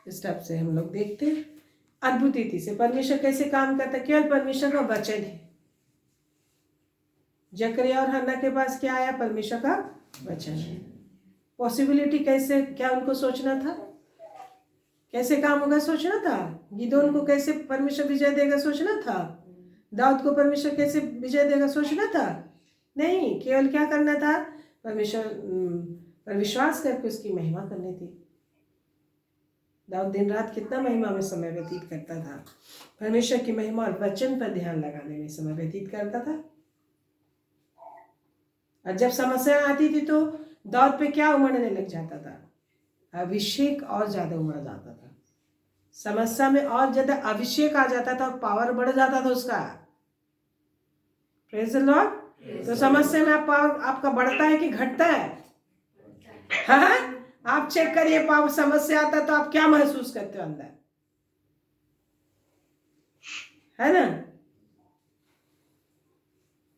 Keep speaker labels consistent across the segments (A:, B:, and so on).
A: इस टाइप से हम लोग देखते हैं अद्भुत रीति से परमेश्वर कैसे काम करता है। केवल परमेश्वर का वचन है। जकरिया और हन्ना के पास क्या आया? परमेश्वर का वचन है। पॉसिबिलिटी कैसे, क्या उनको सोचना था? कैसे काम होगा सोचना था? गिदोन को कैसे परमेश्वर विजय देगा सोचना था? दाऊद को परमेश्वर कैसे विजय देगा सोचना था? नहीं, केवल क्या करना था? परमेश्वर पर विश्वास करके उसकी महिमा करनी थी। दाऊद दिन रात कितना महिमा में समय व्यतीत करता था, परमेश्वर की महिमा और वचन पर ध्यान लगाने में समय व्यतीत करता था। और जब समस्या आती थी तो दाऊद पे क्या उमड़ने लग जाता था? अभिषेक और ज्यादा उमड़ जाता था। समस्या में और ज्यादा अभिषेक आ जाता था और पावर बढ़ जाता था उसका। Praise the Lord. तो समस्या में पावर आपका बढ़ता है कि घटता है? हाँ, आप चेक करिए, पावर समस्या आता तो आप क्या महसूस करते हो अंदर, है ना?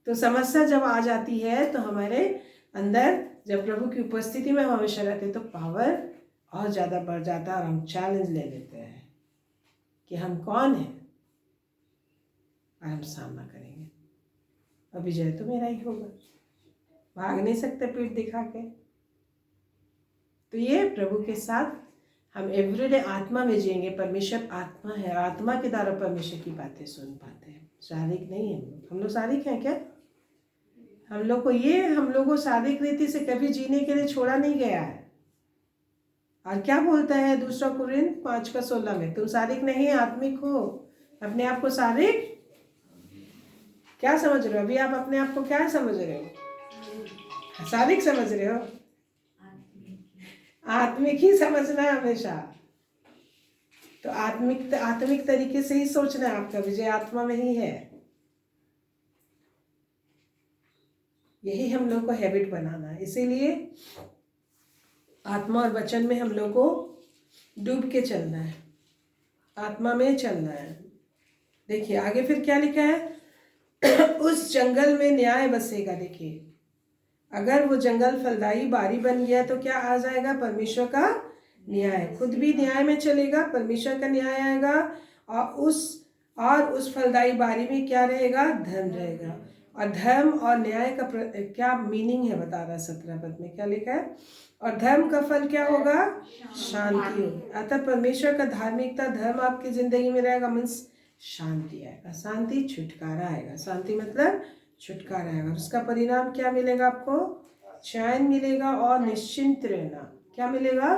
A: तो समस्या जब आ जाती है तो हमारे अंदर, जब प्रभु की उपस्थिति में हम हमेशा रहते हैं तो पावर और ज्यादा बढ़ जाता है और हम चैलेंज ले लेते हैं कि हम कौन हैं और हम सामना करेंगे और विजय तो मेरा ही होगा। भाग नहीं सकते पीठ दिखा के। तो ये प्रभु के साथ हम एवरीडे आत्मा में जिएंगे। परमेश्वर आत्मा है, आत्मा के द्वारा परमेश्वर की बातें सुन पाते हैं। शारीरिक नहीं है हम लोग शारीरिक हैं क्या? हम लोग को शारीरिक रीति से कभी जीने के लिए छोड़ा नहीं गया है। और क्या बोलता है 2 कुरिन्थ 5:16 में? तुम शारीरिक नहीं आत्मिक हो। अपने आप को शारीरिक क्या समझ रहे हो? अभी आप अपने आप को क्या समझ रहे हो? शारीरिक समझ रहे हो? आत्मिक ही समझना है हमेशा। तो आत्मिक तरीके से ही सोचना है। आपका विजय आत्मा में ही है। यही हम लोग को हैबिट बनाना है। इसीलिए आत्मा और वचन में हम लोग को डूब के चलना है, आत्मा में चलना है। देखिए आगे फिर क्या लिखा है? उस जंगल में न्याय बसेगा। देखिए अगर वो जंगल फलदाई बारी बन गया तो क्या आ जाएगा? परमेश्वर का न्याय। खुद भी न्याय में चलेगा, परमेश्वर का न्याय आएगा और उस फलदाई बारी में क्या रहेगा? धर्म रहेगा। और धर्म और न्याय का क्या मीनिंग है बता रहा है 17 पद में। क्या लिखा है? और धर्म का फल क्या होगा? शांति होगी। अतः परमेश्वर का धार्मिकता धर्म आपकी जिंदगी में रहेगा, मीन्स शांति आएगा। शांति छुटकारा आएगा। शांति मतलब छुटकारा आएगा। उसका परिणाम क्या मिलेगा आपको? चैन मिलेगा और निश्चिंत रहना। क्या मिलेगा?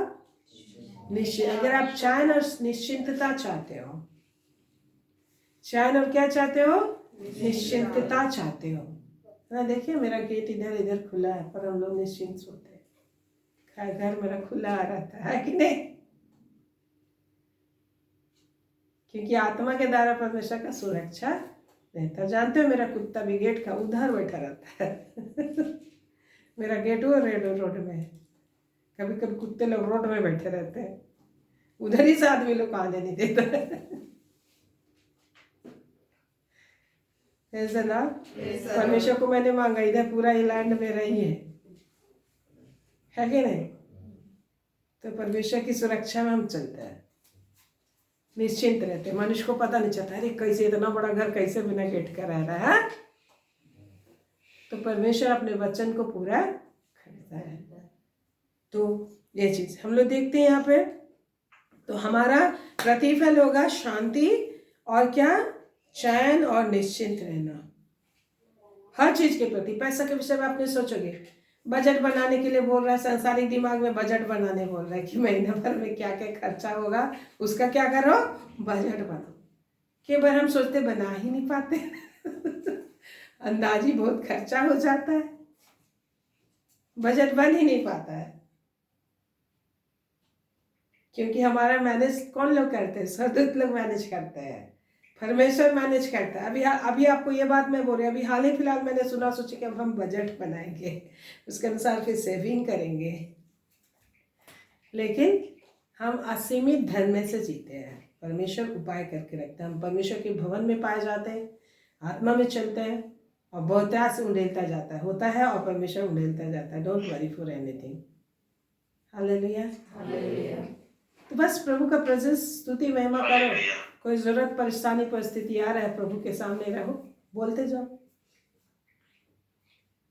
A: निश्चिंत। अगर आप चैन और निश्चिंतता चाहते हो, चैन और क्या चाहते हो? निश्चिंतता चाहते हो ना। देखिए मेरा गेट इधर इधर खुला है पर हम लोग निश्चिंत सोते हैं। घर मेरा खुला रहता है कि नहीं? क्योंकि आत्मा के द्वारा परमेश्वर का सुरक्षा रहता। जानते हो मेरा कुत्ता भी गेट का उधर बैठा रहता है। मेरा गेट वो रोड में है। कभी कभी कुत्ते लोग रोड में बैठे रहते हैं, उधर ही से आदमी लोग आने नहीं देता ऐसा ना। परमेश्वर को मैंने मांगा इधर पूरा ही लैंड मेरा ही है कि नहीं? तो परमेश्वर की सुरक्षा में हम चलते हैं, निश्चिंत रहते हैं। मनुष्य को पता नहीं चलता अरे कैसे इतना बड़ा घर कैसे बिना गेट का रह रहा है। तो परमेश्वर अपने वचन को पूरा करता है। तो ये चीज हम लोग देखते हैं यहाँ पे। तो हमारा प्रतिफल होगा शांति और क्या? चैन और निश्चिंत रहना हर चीज के प्रति। पैसा के विषय में आपने सोचोगे, बजट बनाने के लिए बोल रहा है, सांसारिक दिमाग में बजट बनाने बोल रहा है कि महीने भर में क्या क्या खर्चा होगा, उसका क्या करो? बजट बनाओ। कई बार हम सोचते बना ही नहीं पाते अंदाजी बहुत खर्चा हो जाता है, बजट बन ही नहीं पाता है। क्योंकि हमारा मैनेज कौन लोग करते हैं? स्वर्गदूत लोग मैनेज करते हैं, परमेश्वर मैनेज करता है। अभी आपको ये बात मैं बोल रही हूँ, अभी हाल ही फिलहाल मैंने सोचा कि अब हम बजट बनाएंगे, उसके अनुसार फिर सेविंग करेंगे। लेकिन हम असीमित धन में से जीते हैं। परमेश्वर उपाय करके रखते हैं। हम परमेश्वर के भवन में पाए जाते हैं, आत्मा में चलते हैं और बहुतायत से उंडेलता जाता है होता है और परमेश्वर उंडेलता जाता है। Don't worry for anything. Hallelujah. तो बस प्रभु का प्रेजेंस, स्तुति महिमा करो। कोई जरूरत परेशानी परिस्थिति आ रहा है, प्रभु के सामने रहो, बोलते जाओ,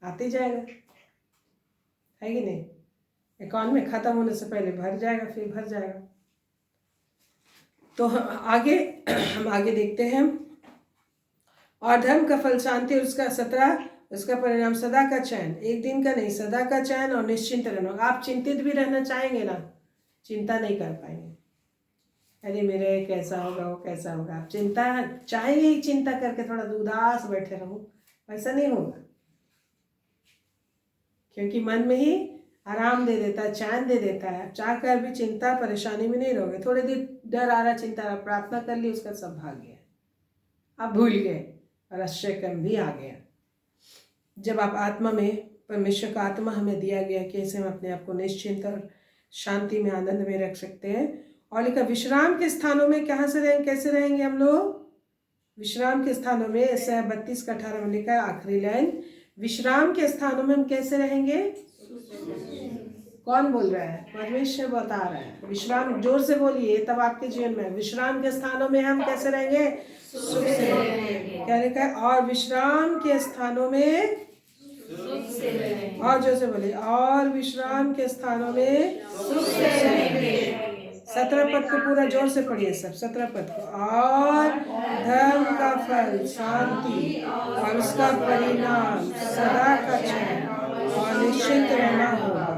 A: आते जाएगा, है कि नहीं? अकाउंट में खत्म होने से पहले भर जाएगा, फिर भर जाएगा। तो हम आगे देखते हैं। और धर्म का फल शांति, उसका 17, उसका परिणाम सदा का चैन, एक दिन का नहीं, सदा का चैन और निश्चिंत रहना। आप चिंतित भी रहना चाहेंगे ना, चिंता नहीं कर पाएंगे। अरे मेरे कैसा होगा, वो कैसा होगा, आप चिंता चाहेंगे ही, चिंता करके थोड़ा उदास बैठे रहो, ऐसा नहीं होगा। क्योंकि मन में ही आराम दे देता है, चैन दे देता है। चाह कर भी चिंता परेशानी में नहीं रहोगे। थोड़ी देर डर आ रहा, चिंता आ रहा, प्रार्थना कर ली, उसका सब भाग गया, आप भूल गए और आश्चर्य भी आ गया। जब आप आत्मा में, परमेश्वर का आत्मा हमें दिया गया कि ऐसे हम अपने आप को निश्चिंत और शांति में, आनंद में रख सकते हैं। और लिखा विश्राम के स्थानों में कहाँ से रहेंगे, कैसे रहेंगे हम लोग? विश्राम के स्थानों में, ऐसा 32 का 18 में लिखा है, आखिरी लाइन, विश्राम के स्थानों में हम कैसे रहेंगे? कौन बोल रहा है? परमेश्वर बता रहा है। विश्राम, जोर से बोलिए तब आपके जीवन में। विश्राम के स्थानों में हम कैसे रहेंगे? सुख से रहेंगे। क्या लिखा है? और विश्राम के स्थानों में सुख से रहेंगे। और जोर से बोलिए, और विश्राम के स्थानों में सुख से रहेंगे। 17 पद को पूरा जोर से पढ़िए सब, 17 पद को। और धर्म का फल शांति और उसका परिणाम सदा का चैन और निश्चिंत रहना होगा।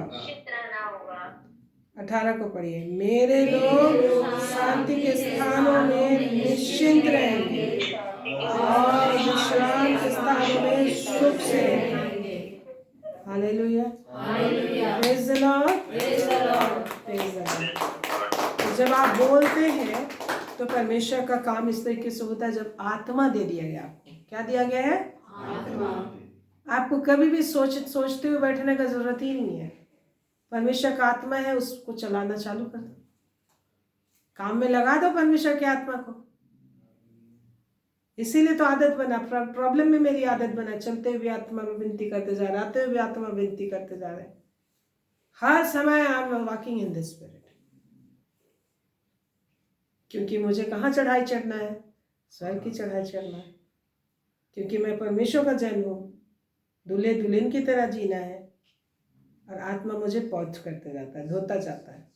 A: 18 को पढ़िए, मेरे लोग शांति के स्थानों में निश्चिंत रहेंगे और विश्राम के स्थानों में सुख से रहेंगे। Hallelujah, praise the Lord, praise the Lord, praise the Lord. जब आप बोलते हैं तो परमेश्वर का काम इस तरीके से होता है, जब आत्मा दे दिया गया आपको। क्या दिया गया है? आत्मा। आपको कभी भी सोचते हुए बैठने का जरूरत ही नहीं है। परमेश्वर का आत्मा है, उसको चलाना चालू कर दो, काम में लगा दो परमेश्वर की आत्मा को। इसीलिए तो आदत बना, प्रॉब्लम में मेरी आदत बना, चलते हुए आत्मा में विनती करते जा रहे, आते हुए आत्मा में विनती करते जा रहे, हर समय I am walking in the spirit. क्योंकि मुझे कहाँ चढ़ाई चढ़ना है? स्वर्ग की चढ़ाई चढ़ना है। क्योंकि मैं परमेश्वर का जन्म हूँ, दूल्हे दुल्हन की तरह जीना है। और आत्मा मुझे पौध करते जाता है, धोता जाता है,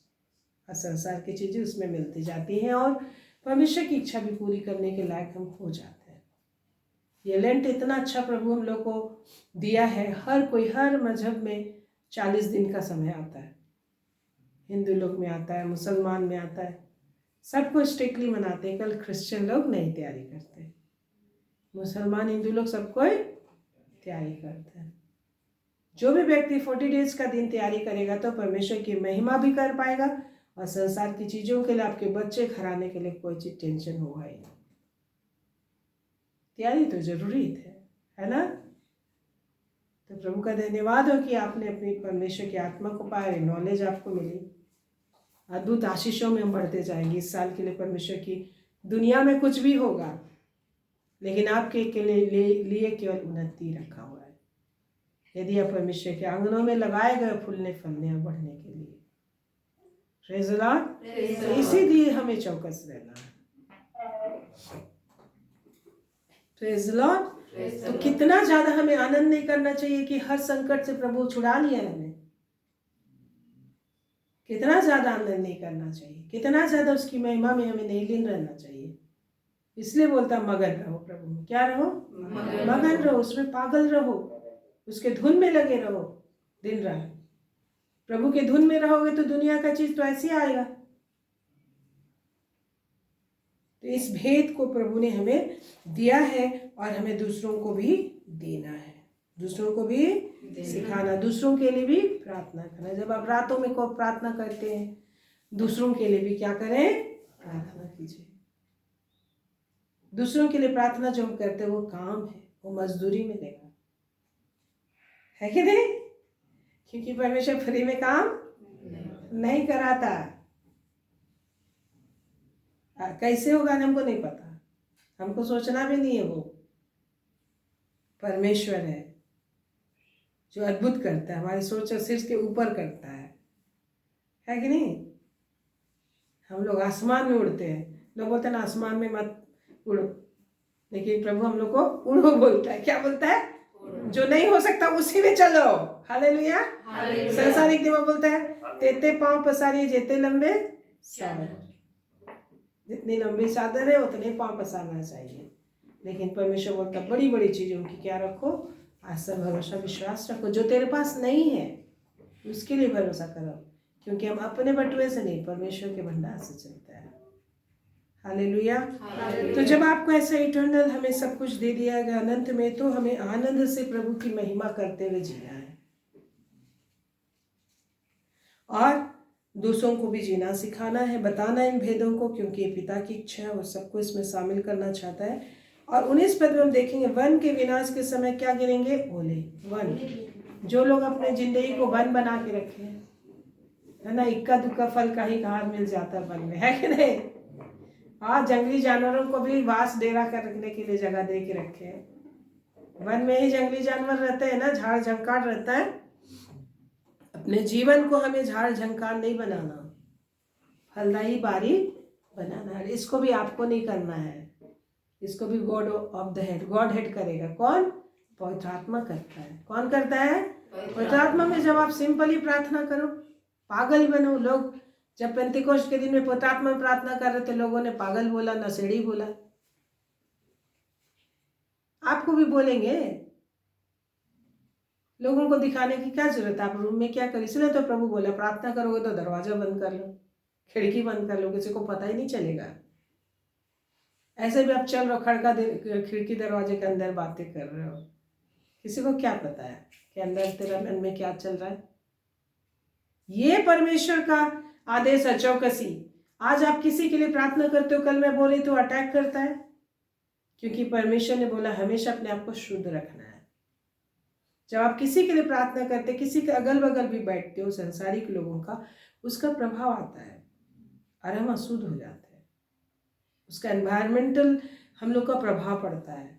A: और संसार की चीज़ें उसमें मिलती जाती हैं, और परमेश्वर की इच्छा भी पूरी करने के लायक हम हो जाते हैं। ये लेंट इतना अच्छा प्रभु हम लोग को दिया है। हर कोई, हर मजहब में 40 दिन का समय आता है। हिंदू लोग में आता है, मुसलमान में आता है, सबको स्ट्रिक्टली मनाते हैं। कल क्रिश्चियन लोग नहीं तैयारी करते, मुसलमान हिंदू लोग सबको तैयारी करते हैं। जो भी व्यक्ति 40 डेज का दिन तैयारी करेगा तो परमेश्वर की महिमा भी कर पाएगा, और संसार की चीज़ों के लिए, आपके बच्चे खराने के लिए कोई चीज टेंशन होगा ही नहीं। तैयारी तो जरूरी है ना? तो प्रभु का धन्यवाद हो कि आपने अपनी परमेश्वर की आत्मा को पाया, नॉलेज आपको मिली। अद्भुत आशीषों में हम बढ़ते जाएंगे इस साल के लिए। परमेश्वर की दुनिया में कुछ भी होगा, लेकिन आपके के लिए केवल उन्नति रखा हुआ है। यदि आप परमेश्वर के आंगनों में लगाए गए फूलने फलने और बढ़ने के लिए। Praise the Lord. इसीलिए हमें चौकस रहना है। Praise the Lord. तो कितना ज्यादा हमें आनंद नहीं करना चाहिए कि हर संकट से प्रभु छुड़ा लिया है हमें। कितना ज्यादा आनंद नहीं करना चाहिए, कितना ज्यादा उसकी महिमा में हमें नहीं लीन रहना चाहिए। इसलिए बोलता मगन रहो प्रभु में। क्या रहो? मगन रहो, उसमें पागल रहो, उसके धुन में लगे रहो दिन रात। प्रभु के धुन में रहोगे तो दुनिया का चीज तो ऐसे आएगा। तो इस भेद को प्रभु ने हमें दिया है, और हमें दूसरों को भी देना है, दूसरों को भी सिखाना, दूसरों के लिए भी प्रार्थना करना। जब आप रातों में को प्रार्थना करते हैं, दूसरों के लिए भी क्या करें? प्रार्थना कीजिए। दूसरों के लिए प्रार्थना जो हम करते हैं वो काम है, वो मजदूरी मिलेगा, है कि नहीं? क्योंकि परमेश्वर फ्री में काम नहीं कराता। कैसे होगा हमको नहीं पता, हमको सोचना भी नहीं है। वो परमेश्वर है जो अद्भुत करता है, हमारी सोच और सिर के ऊपर करता है कि नहीं? हम लोग आसमान में उड़ते हैं। लोग बोलते हैं ना आसमान में मत उड़ो, लेकिन प्रभु हम लोग को उड़ो बोलता है। क्या बोलता है? जो नहीं हो सकता उसी में चलो। हालेलुया। संसारिक दिमाग बोलता है तेते पांव पसारिए जेते लंबे सागर। जितनी लंबी चादर है उतने पांव पसारना चाहिए, लेकिन परमेश्वर बोलता है बड़ी बड़ी चीजों की क्या रखो? आशा, भरोसा, विश्वास रखो। जो तेरे पास नहीं है उसके लिए भरोसा करो, क्योंकि हम अपने बटुए से नहीं, परमेश्वर के भंडार से चलता है। हालेलुया। तो जब आपको ऐसा इटर्नल हमें सब कुछ दे दिया गया अनंत में, तो हमें आनंद से प्रभु की महिमा करते हुए जीना है और दूसरों को भी जीना सिखाना है, बताना इन भेदों को, क्योंकि ये पिता की इच्छा है और सबको इसमें शामिल करना चाहता है। और 19 पद में हम देखेंगे वन के विनाश के समय क्या गिरेंगे? ओले। वन, जो लोग अपने जिंदगी को वन बना के रखे हैं, है ना, इक्का दुक्का फल का ही कहाँ मिल जाता है वन में, है कि नहीं? हाँ, जंगली जानवरों को भी वास डेरा कर रखने के लिए जगह दे के रखे हैं। वन में ही जंगली जानवर रहते हैं ना, झाड़ झंकार रहता है। अपने जीवन को हमें झाड़ झंकार नहीं बनाना, फलदायी बारी बनाना है। इसको भी आपको नहीं करना है, इसको भी God of the head, God head करेगा। कौन? पवित्र आत्मा करता है। कौन करता है? पवित्र आत्मा में जब आप सिंपली प्रार्थना करो, पागल बनो। लोग जब पेंतिकोस्त के दिन में पवित्र आत्मा में प्रार्थना कर रहे थे, लोगों ने पागल बोला, नशेड़ी बोला। आपको भी बोलेंगे। लोगों को दिखाने की क्या जरूरत है? आप रूम में क्या करें? इसलिए तो प्रभु बोला प्रार्थना करोगे तो दरवाजा बंद कर लो, खिड़की बंद कर लो, किसी को पता ही नहीं चलेगा। ऐसे भी आप चल रहे हो, खिड़की दरवाजे के अंदर बातें कर रहे हो, किसी को क्या पता है कि अंदर तेरा मन में क्या चल रहा है? ये परमेश्वर का आदेश है। चौकसी। आज आप किसी के लिए प्रार्थना करते हो, कल मैं बोल रही तो अटैक करता है, क्योंकि परमेश्वर ने बोला हमेशा अपने आप को शुद्ध रखना है। जब आप किसी के लिए प्रार्थना करते, किसी के अगल बगल भी बैठते हो, संसारिक लोगों का उसका प्रभाव आता है और हम अशुद्ध हो जाते हैं। उसका एनवायरमेंटल हम लोग का प्रभाव पड़ता है,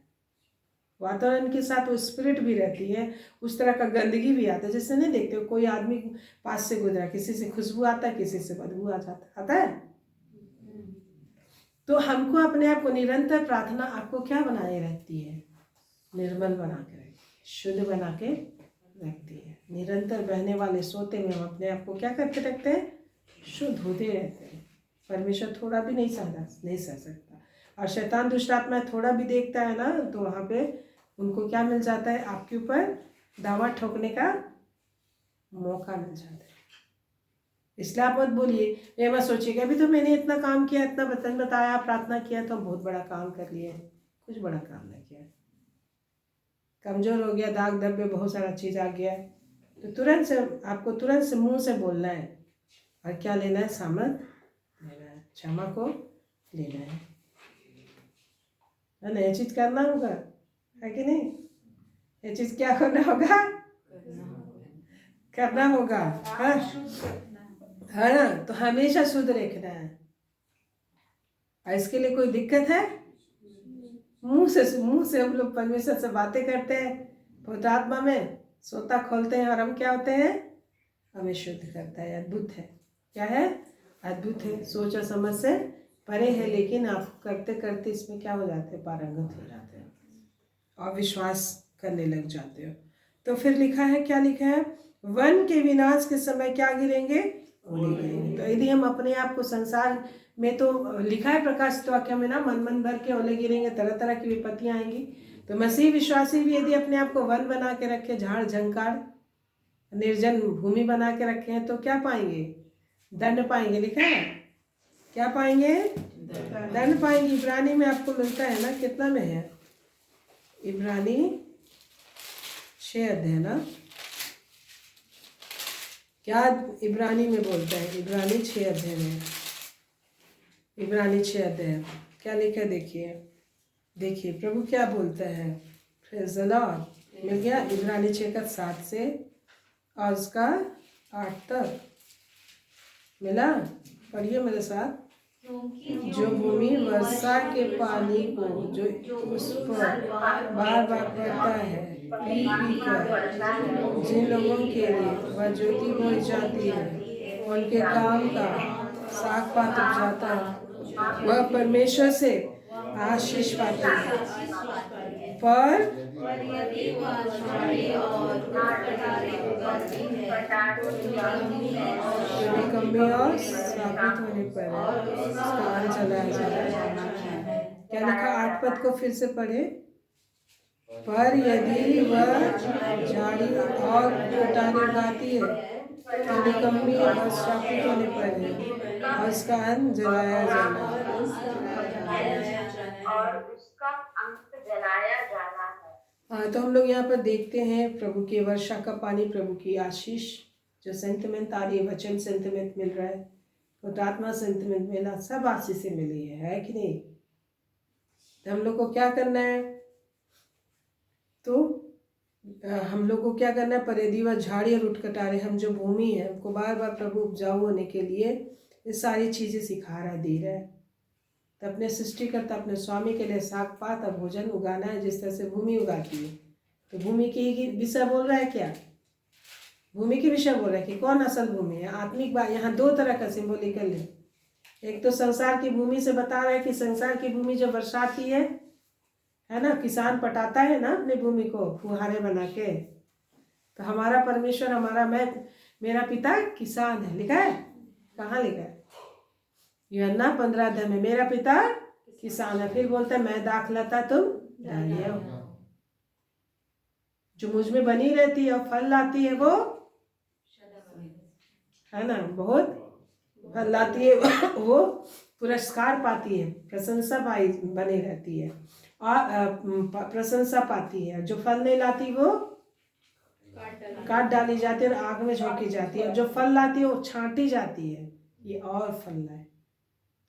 A: वातावरण के साथ वो स्पिरिट भी रहती है, उस तरह का गंदगी भी आता है। जैसे नहीं देखते हो कोई आदमी पास से गुजरा, किसी से खुशबू आता है, किसी से बदबू आ जाता आता है। तो हमको अपने आप को निरंतर प्रार्थना आपको क्या बनाए रहती है? निर्मल बना के रखती है, शुद्ध बना के रखती है। निरंतर बहने वाले सोते में हम अपने आप को क्या करते रखते हैं? शुद्ध होते रहते हैं। परमेश्वर थोड़ा भी नहीं सह सकता। और शैतान दुष्ट आत्मा थोड़ा भी देखता है ना, तो वहाँ पे उनको क्या मिल जाता है? आपके ऊपर दावा ठोकने का मौका मिल जाता है। इसलिए आप मत बोलिए, ये मत सोचिएगा अभी तो मैंने इतना काम किया, इतना बताया, प्रार्थना किया तो बहुत बड़ा काम कर लिए। कुछ बड़ा काम नहीं किया, कमजोर हो गया, दाग धब्बे बहुत सारा चीज़ आ गया, तो तुरंत से आपको तुरंत से मुंह से बोलना है और क्या लेना है? सामर्थ लेना है, क्षमा को लेना है ना? ये चीज़ करना होगा, है कि नहीं? ये चीज़ क्या करना होगा? करना होगा, है ना? तो हमेशा शुद्ध रखना है। और इसके लिए कोई दिक्कत है? मुंह से हम लोग परमेश्वर से बातें करते हैं, पवित्र आत्मा में सोता खोलते हैं, और हम क्या होते हैं? हमें शुद्ध करता है। अद्भुत है। क्या है? अद्भुत है। सोच और समझ से परे है, लेकिन आप करते करते इसमें क्या हो जाते हैं? पारंगत हो जाते हैं और विश्वास करने लग जाते हो। तो फिर लिखा है, क्या लिखा है? वन के विनाश के समय क्या गिरेंगे? ओले गिरेंगे। तो यदि हम अपने आप को, संसार में तो लिखा है प्रकाशित वाक्य में ना, मन मन भर के ओले गिरेंगे, तरह तरह की विपत्तियां आएंगी। तो मसीह विश्वासी भी यदि अपने आप को वन बना के रखे, झाड़ झंकार निर्जन भूमि बना के रखे हैं, तो क्या पाएंगे? दंड पाएंगे। लिखा है क्या पाएंगे? दंड पाएंगे। इब्रानी में आपको मिलता है ना, कितना में है? इब्रानी 6 अध्याय ना, क्या इब्रानी में बोलता है? इब्रानी 6 अध्याय में, इब्रानी 6 अध्याय क्या लिखा है? देखिए प्रभु क्या बोलता है। Praise the Lord. मिल गया? इब्रानी 6 का 7 से और उसका 8 तक मिला? पढ़िए मेरे साथ। जो भूमि वर्षा के पानी को जो उस पर बार बार पड़ता है, पी कर जिन लोगों के लिए वह ज्योति बोई जाती है, उनके काम का साग पात उपजाता है वह परमेश्वर से आशीष पाते हैं, पर
B: यदि वह झाड़ी और कटारे उगाती है
A: तो निकम्मी और श्रापित होने पर उसका अंत जलाया जाना है। क्या लिखा? 8 पद को फिर से पढ़े। पर यदि वह झाड़ी और कटारे उगाती है तो निकम्मी और श्रापित होने पर है और उसका अंत जलाया जाना है। हाँ, तो हम लोग यहाँ पर देखते हैं प्रभु की वर्षा का पानी, प्रभु की आशीष जो सेंटिमेंट आ रही है, वचन सेंटिमेंट मिल रहा है, आत्मा सेंटिमेंट मिला, सब आशीष से मिली है कि नहीं? तो हम लोग को क्या करना है? तो हम लोग को क्या करना है? परिधि व झाड़ी और उठकटारे, हम जो भूमि है हमको बार बार प्रभु उपजाऊ होने के लिए ये सारी चीज़ें सिखा रहा, दे रहा है। तो अपने सृष्टिकर्ता, अपने स्वामी के लिए साग पात और भोजन उगाना है जिस तरह से भूमि उगाती है। तो भूमि की विषय बोल रहा है क्या? भूमि की विषय बोल रहा है कि कौन असल भूमि है? आत्मिक बात यहाँ दो तरह का सिंबॉलिकल है। एक तो संसार की भूमि से बता रहा है कि संसार की भूमि जब बरसाती है ना, किसान पटाता है ना अपनी भूमि को फुहारे बना के। तो हमारा परमेश्वर, मेरा पिता किसान है, लिखा है। कहाँ लिखा है? यूहन्ना 15 अध्याय में, मेरा पिता किसान है। फिर बोलता है मैं दाखलता तुम डालियाँ हो। जो मुझ में बनी रहती है और फल लाती है वो है ना, बहुत फल लाती है वो पुरस्कार पाती है, प्रशंसा बनी रहती है और प्रशंसा पाती है। जो फल नहीं लाती वो काट डाली जाती है और आग में झोंकी जाती है। जो फल लाती है वो छांटी जाती है ये और फल लाए।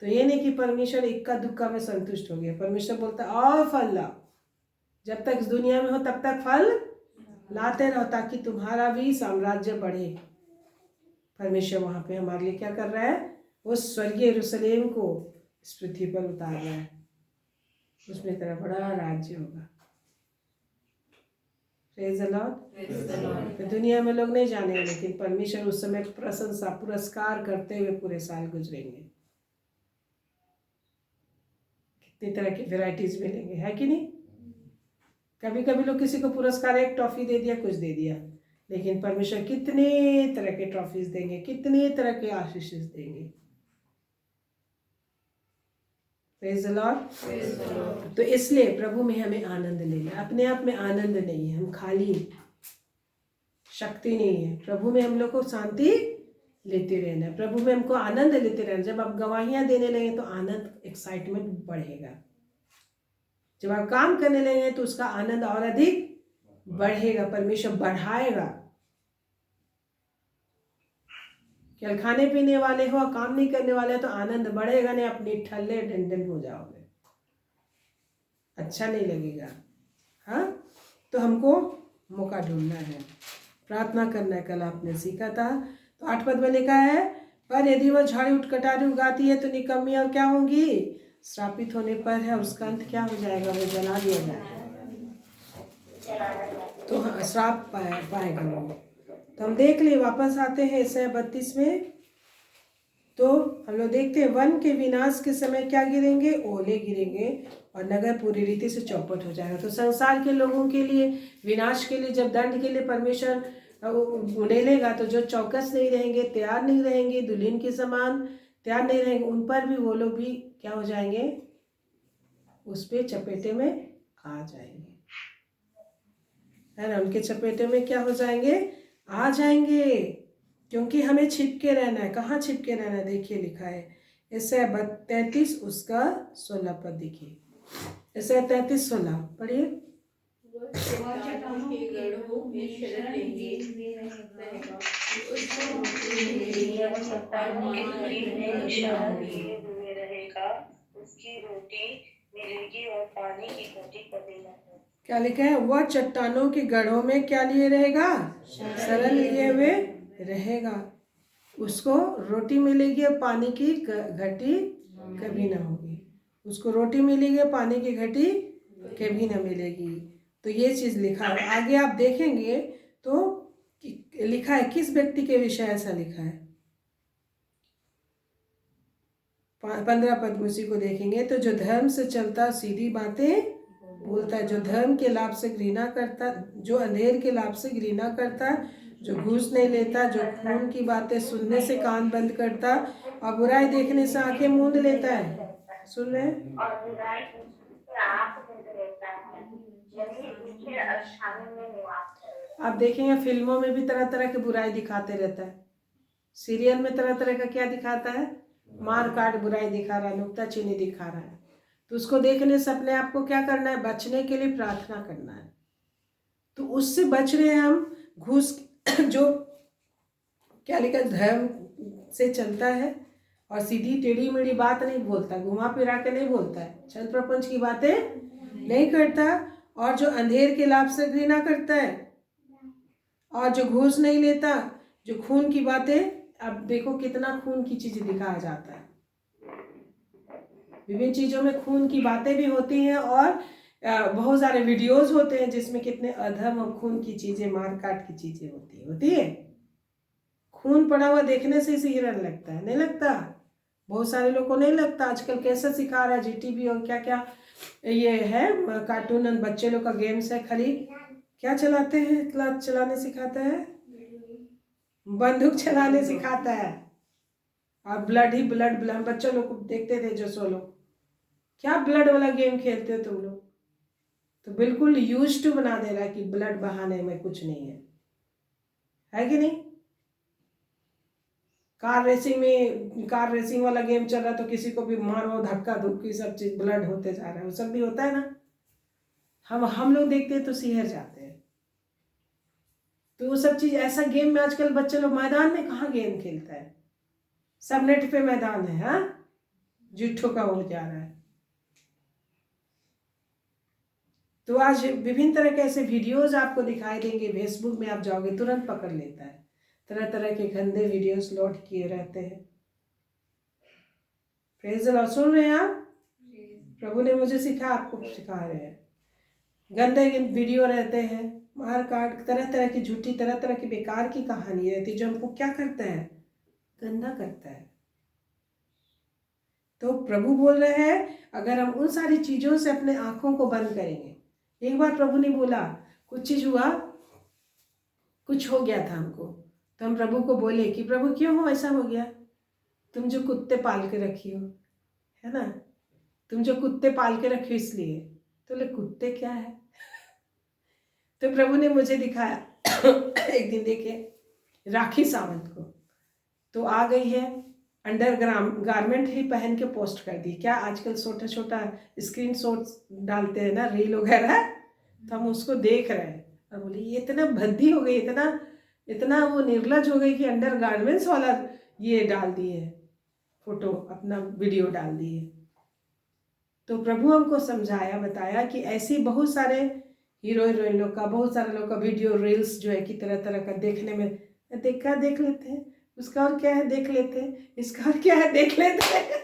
A: तो ये नहीं कि परमेश्वर इक्का दुक्का में संतुष्ट हो गया। परमेश्वर बोलता है और फल लाओ, जब तक इस दुनिया में हो तब तक फल लाते रहो ताकि तुम्हारा भी साम्राज्य बढ़े। परमेश्वर वहाँ पे हमारे लिए क्या कर रहा है? वो स्वर्गीय यरूशलेम को इस पृथ्वी पर उतार रहा है, उसमें तेरा बड़ा राज्य होगा। Praise the Lord. तो दुनिया में लोग नहीं जानेंगे, लेकिन परमेश्वर उस समय प्रशंसा पुरस्कार करते हुए पूरे साल गुजरेंगे। कितनी तरह की वेराइटीज मिलेंगे, है कि नहीं? कभी कभी लोग किसी को पुरस्कार एक टॉफी दे दिया, कुछ दे दिया, लेकिन परमेश्वर कितने तरह के ट्रॉफीज देंगे, कितने तरह के आशीष देंगे। Praise the Lord. तो इसलिए प्रभु में हमें आनंद लेना, अपने आप में आनंद नहीं है, हम खाली, शक्ति नहीं है। प्रभु में हम लोग को शांति लेते रहना है, प्रभु में हमको आनंद लेते रहना। जब आप गवाहियां देने लगे तो आनंद, एक्साइटमेंट बढ़ेगा। जब आप काम करने लगे तो उसका आनंद और अधिक बढ़ेगा, परमेश्वर बढ़ाएगा। केवल खाने पीने वाले हो, काम नहीं करने वाले तो आनंद बढ़ेगा नहीं, अपनी ठल्ले ढंढन हो जाओगे, अच्छा नहीं लगेगा। हाँ, तो हमको मौका ढूंढना है, प्रार्थना करना है। कल आपने सीखा था। तो 8 पद में लिखा है, पर यदि वह झाड़ी उठकटारी उगाती है तो निकम्मी और क्या होंगी? श्रापित होने पर है, उसका अंत क्या हो जाएगा? वो जला दिया जाएगा। तो श्राप पाएगा वो। तो हम देख लिए, वापस आते हैं यशायाह 32 में। तो हम लोग देखते हैं, वन के विनाश के समय क्या गिरेंगे? ओले गिरेंगे और नगर पूरी रीति से चौपट हो जाएगा। तो संसार के लोगों के लिए विनाश के लिए, जब दंड के लिए परमेश्वर उड़ेलेगा, तो जो चौकस नहीं रहेंगे, तैयार नहीं रहेंगे, दुल्हन के समान तैयार नहीं रहेंगे, उन पर भी वो लोग भी क्या हो जाएंगे? उस पे चपेटे में आ जाएंगे, है ना। उनके चपेटे में क्या हो जाएंगे? आ जाएंगे, क्योंकि हमें छिपके रहना है। कहाँ छिपके रहना है? देखिए लिखा है यशायाह 33 उसका 16 पद। देखिए यशायाह 33:16 पढ़िए। उसकी रोटी मिलेगी और पानी की घटी कभी न हो। क्या लिखा है? वह चट्टानों के गढ़ों में क्या लिए रहेगा? शरण लिए हुए रहेगा। उसको रोटी मिलेगी और पानी की घटी कभी ना होगी। उसको रोटी मिलेगी, पानी की घटी कभी ना मिलेगी। तो ये चीज लिखा है। आगे आप देखेंगे तो लिखा है किस व्यक्ति के विषय ऐसा लिखा है? 15 पद में उसी को देखेंगे। तो जो धर्म से चलता सीधी बातें बोलता है, जो धर्म के लाभ से घृणा करता, जो अंधेर के लाभ से घृणा करता, जो घूस नहीं लेता, जो खून की बातें सुनने से कान बंद करता और बुराई देखने से आंखें मूंद लेता है। सुन रहे हैं?
B: और बुराई से आँख मूंद लेता है, यही ऊंचे स्थानों में निवास करेगा।
A: आप देखेंगे फिल्मों में भी तरह तरह की बुराई दिखाते रहता है, सीरियल में तरह तरह का क्या दिखाता है, मार काट बुराई दिखा रहा है, नुक्ताचीनी दिखा रहा है। तो उसको देखने से अपने आप को क्या करना है, बचने के लिए प्रार्थना करना है। तो उससे बच रहे हैं हम। घूस जो क्या लिखा, धर्म से चलता है और सीधी टेढ़ी मेढ़ी बात नहीं बोलता, घुमा फिरा के नहीं बोलता है, छल प्रपंच की बातें नहीं करता, और जो अंधेर के लाभ से घृणा करता है, और जो घूस नहीं लेता, जो खून की बातें, अब देखो कितना खून की चीजें दिखाया जाता है, विभिन्न चीजों में खून की बातें भी होती हैं, और बहुत सारे वीडियोस होते हैं जिसमें कितने अधर्म और खून की चीजें, मार काट की चीजें होती है। खून पड़ा हुआ देखने से इसे हिरन लगता है, नहीं लगता? बहुत सारे लोग को नहीं लगता। आजकल कैसे सिखा रहा है जीटीवी और क्या क्या ये है कार्टून और बच्चे लोग का गेम्स है, खाली क्या चलाते हैं, इतना चलाने सिखाता है, बंदूक चलाने सिखाता है, और ब्लड ही ब्लड ब्लड। बच्चों लोग को देखते थे जो सो लोग, क्या ब्लड वाला गेम खेलते हो तुम लोग? तो बिल्कुल यूज टू बना दे रहा है कि ब्लड बहाने में कुछ नहीं है कि नहीं? कार रेसिंग वाला गेम चल रहा है तो किसी को भी मारो, धक्का धुक्की, सब चीज ब्लड होते जा रहा है, वो सब भी होता है ना। हम लोग देखते हैं तो सिहर जाते हैं। तो वो सब चीज, ऐसा गेम में आजकल बच्चे लोग मैदान में कहाँ गेम खेलता है, सब नेट पे मैदान है। हाँ, जुट्ठों का हो जा रहा है। तो आज विभिन्न तरह के ऐसे वीडियोस आपको दिखाई देंगे, फेसबुक में आप जाओगे तुरंत पकड़ लेता है, तरह तरह के गंदे वीडियोस लोड किए रहते हैं। Praise the Lord. सुन रहे हैं आप? प्रभु ने मुझे सिखा, आपको सिखा रहे हैं। गंदे वीडियो रहते हैं, मार काट, तरह तरह की झूठी, तरह तरह की बेकार की कहानी रहती है, जो हमको क्या करता है, गंदा करता है। तो प्रभु बोल रहे हैं अगर हम उन सारी चीजों से अपने आंखों को बंद करेंगे। एक बार प्रभु ने बोला, कुछ चीज हुआ, कुछ हो गया था हमको, तो हम प्रभु को बोले कि प्रभु क्यों हो ऐसा हो गया? तुम जो कुत्ते पाल के रखी हो, है ना, तुम जो कुत्ते पाल के रखे इसलिए। तो बोले कुत्ते क्या है? तो प्रभु ने मुझे दिखाया एक दिन देखे राखी सावंत को, तो आ गई है अंडर गारमेंट ही पहन के पोस्ट कर दी। क्या आजकल छोटा छोटा स्क्रीन शॉट्स डालते हैं ना, रील वगैरह, तो हम उसको देख रहे हैं और बोले ये इतना भद्दी हो गई, इतना इतना वो निर्लज हो गई कि अंडर गारमेंट्स वाला ये डाल दिए फोटो, अपना वीडियो डाल दिए। तो प्रभु हमको समझाया, बताया कि ऐसी बहुत सारे हीरो हीरोइन लोग का, बहुत सारे लोग का वीडियो रील्स जो है कि तरह तरह का देखने में देख लेते हैं, उसका और क्या है देख लेते हैं, इसका और क्या है देख लेते हैं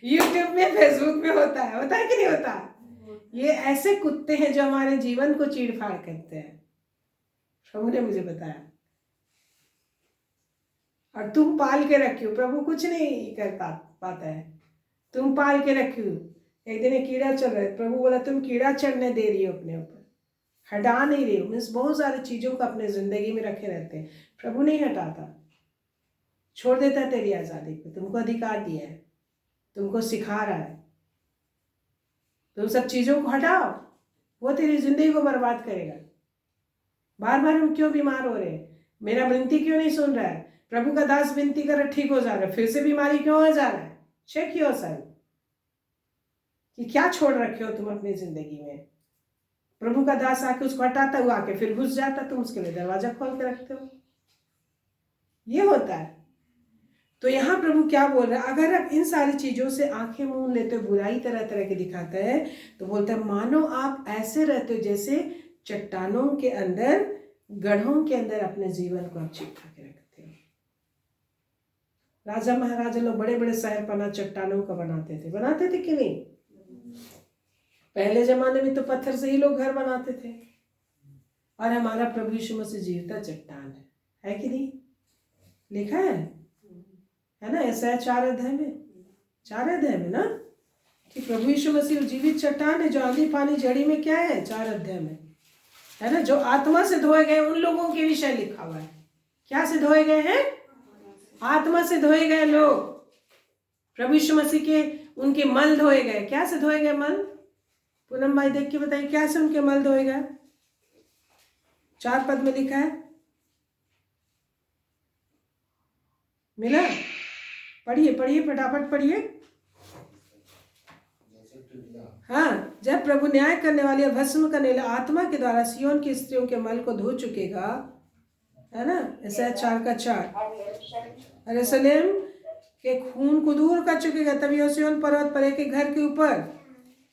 A: यूट्यूब में, फेसबुक में होता है कि नहीं होता? ये ऐसे कुत्ते हैं जो हमारे जीवन को चीड़ फाड़ करते हैं, प्रभु ने मुझे बताया। और तुम पाल के रखियो, प्रभु कुछ नहीं कर पाता है, तुम पाल के रखियो। एक दिन एक कीड़ा चल रहा है, प्रभु बोला तुम कीड़ा चढ़ने दे रही हो अपने ऊपर, हटा नहीं रही हो। मीन्स बहुत सारी चीजों को अपने जिंदगी में रखे रहते हैं, प्रभु नहीं हटाता, छोड़ देता है तेरी आजादी पे, तुमको अधिकार दिया है, तुमको सिखा रहा है, तुम सब चीजों को हटाओ, वो तेरी जिंदगी को बर्बाद करेगा। बार बार हम क्यों बीमार हो रहे हैं? मेरा विनती क्यों नहीं सुन रहा है? प्रभु का दास विनती कर ठीक हो जा रहा है, फिर से बीमारी क्यों हो जा रहा है? चेक योरसेल्फ कि क्या छोड़ रखे हो तुम अपनी जिंदगी में। प्रभु का दास आके उसको हटाता हुआ आके फिर घुस जाता, तुम उसके लिए दरवाजा खोल के रखते हो, ये होता है। तो यहाँ प्रभु क्या बोल रहा है, अगर आप इन सारी चीजों से आंखें मूंद लेते हो, बुराई तरह तरह की दिखाता है, तो बोलता है मानो आप ऐसे रहते हो जैसे चट्टानों के अंदर, गढ़ों के अंदर अपने जीवन को आप चिपका के रखते हो। राजा महाराजा लोग बड़े बड़े शहर पना चट्टानों का बनाते थे कि नहीं? पहले जमाने में तो पत्थर से ही लोग घर बनाते थे। और हमारा प्रभु यीशु मसीह जीवता चट्टान है कि नहीं? लिखा है ना, ऐसा 4 अध्याय में 4 अध्याय में ना, कि प्रभु यीशु मसीह जीवित चट्टान है जो आंधी पानी झड़ी में क्या है, 4 अध्याय में है ना, जो आत्मा से धोए गए उन लोगों के विषय लिखा हुआ है। क्या से धोए गए हैं? आत्मा से धोए गए लोग। प्रभु यीशु मसीह के उनके मल धोए गए। क्या से धोए गए मल? पूनम भाई देख के बताइए, क्या से उनके मल धोए गए? 4 पद में लिखा है, मिला? पढ़िए पढ़िए, फटाफट पढ़िए। हाँ, जब प्रभु न्याय करने वाली और भस्म करने वाली आत्मा के द्वारा सियोन की स्त्रियों के मल को धो चुकेगा, है ना, ऐसा 4 का 4, और यरूशलेम के खून को दूर कर चुकेगा, तभी वो सियोन पर्वत पर एक घर के ऊपर,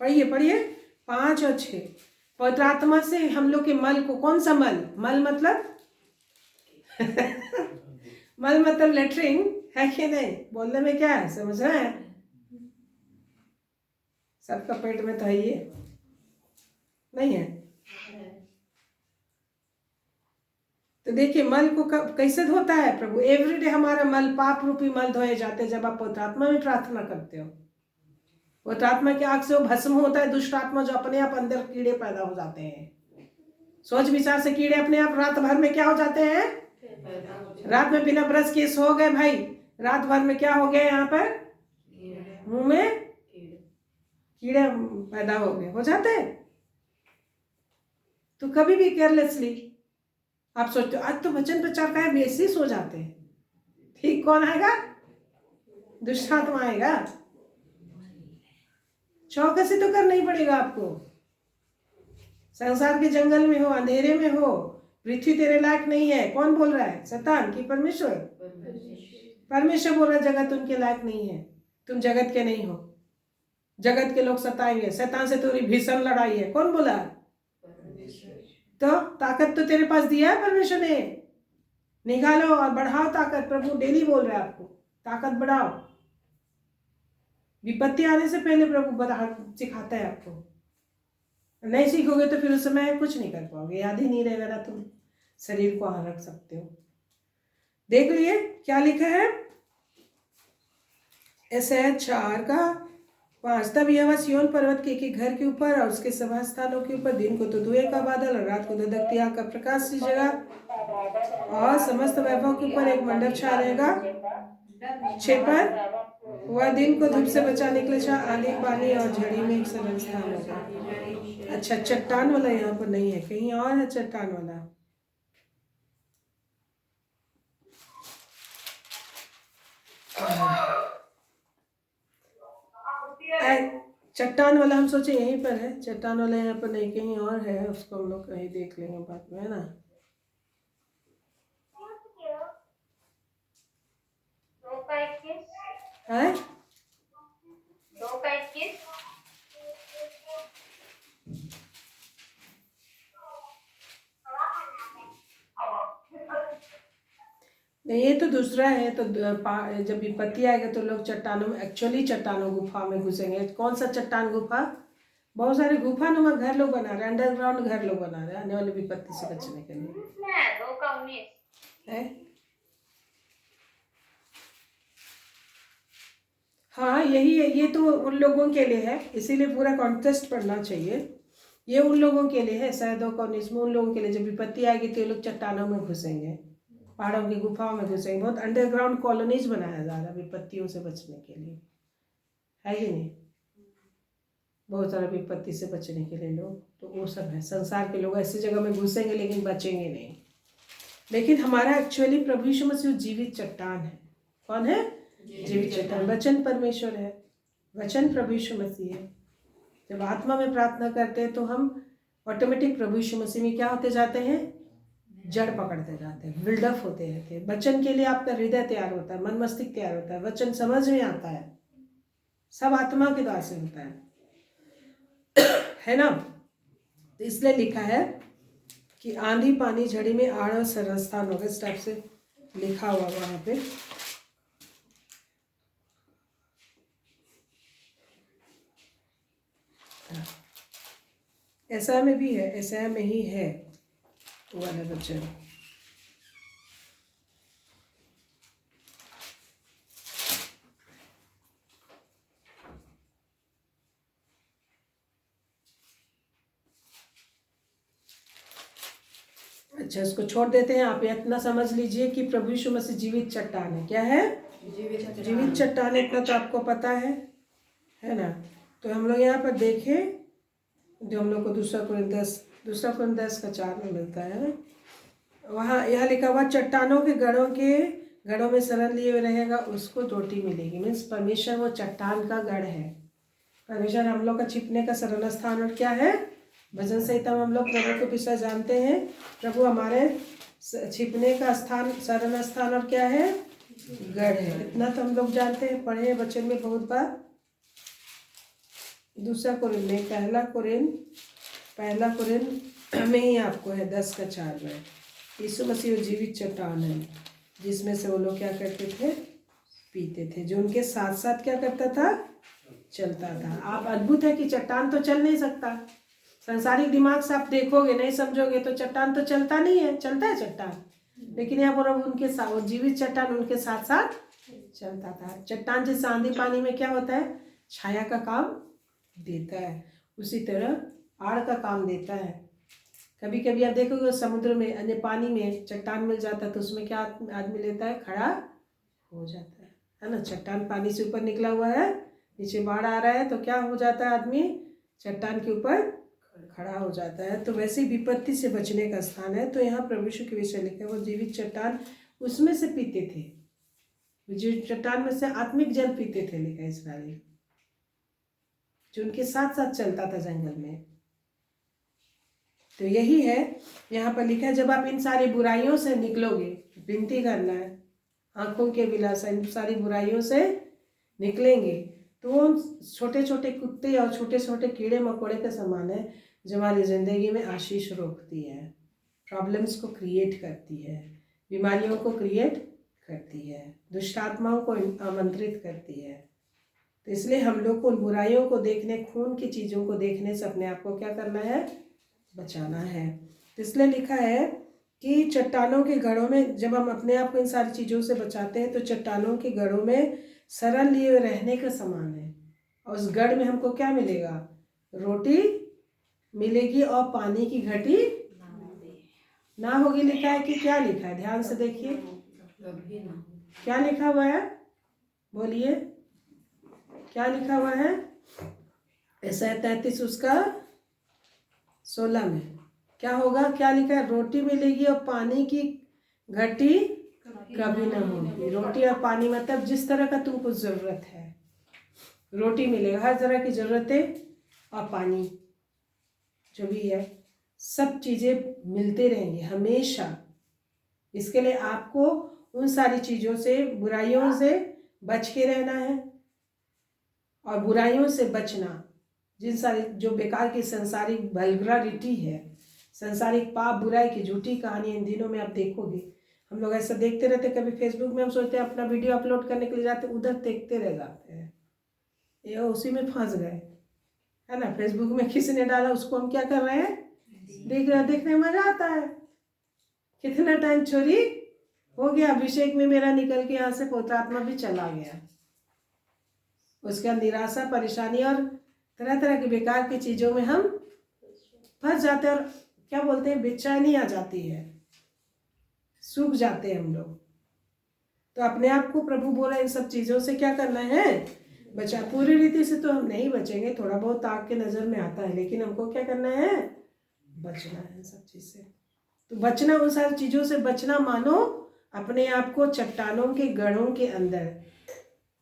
A: पढ़िए पढ़िए, 5 और 6, पवित्र आत्मा से हम लोग के मल को, कौन सा मल? मल मतलब मल मतलब लेटरिन है कि नहीं? बोलने में क्या है, समझ रहे हैं? सबका पेट में तो है, ये नहीं है? तो देखिए मल को कैसे धोता है प्रभु? एवरीडे हमारा मल, पाप रूपी मल धोए जाते हैं जब आप पवित्र आत्मा में प्रार्थना करते हो। पवित्र आत्मा के आग से वो भस्म होता है दुष्ट आत्मा, जो अपने आप अंदर कीड़े पैदा हो जाते हैं। सोच विचार से कीड़े अपने आप रात भर में क्या हो जाते हैं? रात में बिना ब्रश किए सो गए भाई, रात भर में क्या हो गया? यहाँ पर मुंह में कीड़े पैदा हो गए, हो जाते हैं। तो कभी भी केयरलेसली आप सोचते हो आज तो वचन प्रचार का है, ऐसे ही सो जाते हैं, ठीक कौन आएगा? दुष्ट आत्मा आएगा। चौकसी तो करना ही पड़ेगा आपको। संसार के जंगल में हो, अंधेरे में हो, पृथ्वी तेरे लायक नहीं है। कौन बोल रहा है? शैतान की परमेश्वर? परमेश्वर बोल रहा है जगत उनके लायक नहीं है, तुम जगत के नहीं हो, जगत के लोग सताएंगे, शैतान से तुम्हारी भीषण लड़ाई है। कौन बोला? तो ताकत तो तेरे पास दिया है परमेश्वर ने, निकालो और बढ़ाओ ताकत। प्रभु डेली बोल रहा है आपको, ताकत बढ़ाओ। विपत्ति आने से पहले प्रभु बढ़ा सिखाता है आपको। नहीं सीखोगे तो फिर उस समय कुछ नहीं कर पाओगे, याद ही नहीं रहेगा ना तुम शरीर को वहां रख सकते हो। देख लिए क्या लिखा है, यशायाह 4 का 5, तब यहोवा सिय्योन पर्वत के एक घर के ऊपर और उसके सभा स्थानों के ऊपर दिन को तो धुएं का बादल और रात को धधकती आग का प्रकाश सी जगह और समस्त वैभव के ऊपर एक मंडप छा रहेगा। 6 पर, वह दिन को धूप से बचाने के लिए आंधी पानी और झड़ी में एक सरल स्थान होगा। अच्छा, चट्टान वाला यहाँ पर नहीं है, कहीं और है चट्टान वाला। चट्टान वाला हम सोचे यहीं पर है, चट्टान वाला यहाँ पर नहीं, कहीं और है, उसको हम लोग कहीं देख लेंगे बाद में, है ना। है
B: 2:21
A: नहीं, ये तो दूसरा है। तो जब विपत्ति आएगा तो लोग चट्टानों में, एक्चुअली चट्टानों गुफा में घुसेंगे। कौन सा चट्टान गुफा? बहुत सारे गुफा नुमा घर लोग बना रहे हैं, अंडरग्राउंड घर लोग बना रहे हैं आने वाली विपत्ति से बचने के लिए।
B: 2:19
A: है हाँ, यही है। ये तो उन लोगों के लिए है, इसीलिए पूरा कॉन्टेक्स्ट पढ़ना चाहिए। ये उन लोगों के लिए है, शायद 2:19 में उन लोगों के लिए जब विपत्ति आएगी तो ये लोग चट्टानों में घुसेंगे, पहाड़ों की गुफाओं में घुसेंगे। बहुत अंडरग्राउंड कॉलोनीज बनाया जा रहा है विपत्तियों से बचने के लिए, है कि नहीं? बहुत सारा विपत्ति से बचने के लिए लोग, तो वो सब है। संसार के लोग ऐसी जगह में घुसेंगे लेकिन बचेंगे नहीं। लेकिन हमारा एक्चुअली प्रभु यीशु मसीह जीवित चट्टान है। कौन है? जीवित चट्टान। वचन परमेश्वर है, वचन प्रभु यीशु मसीह है। जब आत्मा में प्रार्थना करते हैं तो हम ऑटोमेटिक प्रभु यीशु मसीह में क्या होते जाते हैं? जड़ पकड़ते जाते हैं, बिल्डअप होते रहते हैं। वचन के लिए आपका हृदय तैयार होता है, मन मस्तिष्क तैयार होता है, वचन समझ में आता है, सब आत्मा के द्वारा से होता है ना। तो इसलिए लिखा है कि आंधी पानी झड़ी में आड़ और सरल स्थान होगा, इस टाइप से लिखा हुआ वहां पे। ऐसा में भी है, ऐसा में ही है वाला वचन। अच्छा, इसको छोड़ देते हैं। आप इतना समझ लीजिए कि प्रभु यीशु मसीह जीवित चट्टान है। क्या है? जीवित चट्टान। इतना तो आपको पता है ना। तो हम लोग यहाँ पर देखें, जो हम लोग को दूसरा कुरिन्थियस का 4 में मिलता है, वहाँ यह लिखा हुआ, चट्टानों के गढ़ों में शरण लिए हुए रहेगा, उसको रोटी मिलेगी। मीन्स परमेश्वर वो चट्टान का गढ़ है। परमेश्वर हम लोग का छिपने का शरण स्थान। और क्या है? भजन संहिता में हम लोग प्रभु को पिछला जानते हैं, प्रभु हमारे छिपने का स्थान, शरण स्थान, और क्या है? गढ़ है। इतना तो हम लोग जानते हैं, पढ़े हैं बचन में बहुत बार। दूसरा कुरिन्थ में, पहला कुरिन्थ में ही आपको है 10:4 में, यीशु मसीह वो जीवित चट्टान है जिसमें से वो लोग क्या करते थे? पीते थे। जो उनके साथ साथ क्या करता था? चलता था। आप अद्भुत है कि चट्टान तो चल नहीं सकता। सांसारिक दिमाग से आप देखोगे, नहीं समझोगे तो चट्टान तो चलता नहीं है। चलता है चट्टान, लेकिन यहाँ पर अब उनके साथ, वो जीवित चट्टान उनके साथ साथ चलता था। चट्टान जैसे आंधी पानी में क्या होता है? छाया का काम देता है, उसी तरह आड़ का काम देता है। कभी कभी आप देखोगे समुद्र में, अन्य पानी में चट्टान मिल जाता है तो उसमें क्या आदमी लेता है? खड़ा हो जाता है ना। चट्टान पानी से ऊपर निकला हुआ है, नीचे बाढ़ आ रहा है तो क्या हो जाता है? आदमी चट्टान के ऊपर खड़ा हो जाता है। तो वैसे ही विपत्ति से बचने का स्थान है। तो यहाँ प्रभु यीशु के विषय लिखा है, वो जीवित चट्टान, उसमें से पीते थे। जीवित चट्टान में से आत्मिक जल पीते थे, लिखा है इसराइल, जो उनके साथ साथ चलता था जंगल में। तो यही है यहाँ पर लिखा है, जब आप इन सारी बुराइयों से निकलोगे, विनती करना है, आंखों के विलास, इन सारी बुराइयों से निकलेंगे, तो छोटे छोटे कुत्ते और छोटे छोटे कीड़े मकोड़े के समान है, जो हमारी ज़िंदगी में आशीष रोकती है, प्रॉब्लम्स को क्रिएट करती है, बीमारियों को क्रिएट करती है, दुष्ट आत्माओं को आमंत्रित करती है। तो इसलिए हम लोग को उन बुराइयों को देखने, खून की चीज़ों को देखने से अपने आप को क्या करना है? बचाना है। तो इसलिए लिखा है कि चट्टानों के गढ़ों में, जब हम अपने आप को इन सारी चीज़ों से बचाते हैं तो चट्टानों के गढ़ों में शरण लिए रहने का समान है। और उस गढ़ में हमको क्या मिलेगा? रोटी मिलेगी और पानी की घटी ना होगी। लिखा है कि क्या लिखा है? ध्यान से देखिए, क्या लिखा हुआ है? बोलिए, क्या लिखा हुआ है? ऐसा 33 उसका 16 में क्या होगा? क्या लिखा है? रोटी मिलेगी और पानी की घटी कभी ना होगी। रोटी और पानी मतलब जिस तरह का तुमको ज़रूरत है, रोटी मिलेगा, हर तरह की ज़रूरतें, और पानी जो भी है, सब चीज़ें मिलते रहेंगी हमेशा। इसके लिए आपको उन सारी चीज़ों से, बुराइयों से बच के रहना है। और बुराइयों से बचना, जिन सारी जो बेकार की संसारिक वल्गैरिटी है, संसारिक पाप, बुराई की झूठी कहानी इन दिनों में आप देखोगे। हम लोग ऐसा देखते रहते, कभी फेसबुक में हम सोचते हैं अपना वीडियो अपलोड करने के लिए जाते, उधर देखते रह जाते हैं, ये उसी में फंस गए, है ना। फेसबुक में किसी ने डाला, उसको हम क्या कर रहे हैं? देख रहे हैं। देखने में मजा आता है। कितना टाइम चोरी हो गया। अभिषेक में मेरा निकल के यहाँ से पवित्र आत्मा भी चला गया। उसका निराशा, परेशानी और तरह तरह की बेकार की चीज़ों में हम फंस जाते हैं, और क्या बोलते हैं, बेचैनी आ जाती है, सूख जाते हैं हम लोग। तो अपने आप को प्रभु बोला इन सब चीज़ों से क्या करना है? बचा। पूरी रीति से तो हम नहीं बचेंगे, थोड़ा बहुत आग के नज़र में आता है, लेकिन हमको क्या करना है? बचना है सब चीज़ से। तो बचना, उन सारी चीज़ों से बचना मानो अपने आप को चट्टानों के गढ़ों के अंदर,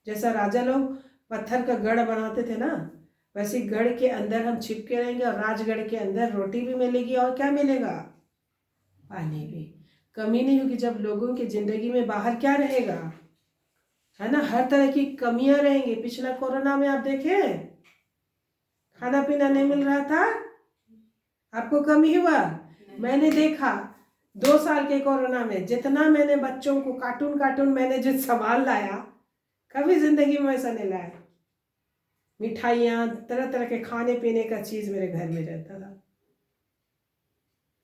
A: जैसा राजा लोग पत्थर का गढ़ बनाते थे ना, वैसे गढ़ के अंदर हम छिपके रहेंगे, और राजगढ़ के अंदर रोटी भी मिलेगी और क्या मिलेगा? पानी भी। कमी नहीं होगी। जब लोगों की जिंदगी में बाहर क्या रहेगा, है ना, हर तरह की कमियां रहेंगी। पिछला कोरोना में आप देखे, खाना पीना नहीं मिल रहा था, आपको कमी हुआ? मैंने देखा 2 साल के कोरोना में, जितना मैंने बच्चों को कार्टून मैंने जो सामान लाया, कभी जिंदगी में ऐसा नहीं लाया। मिठाइयाँ, तरह तरह के खाने पीने का चीज़ मेरे घर में रहता था।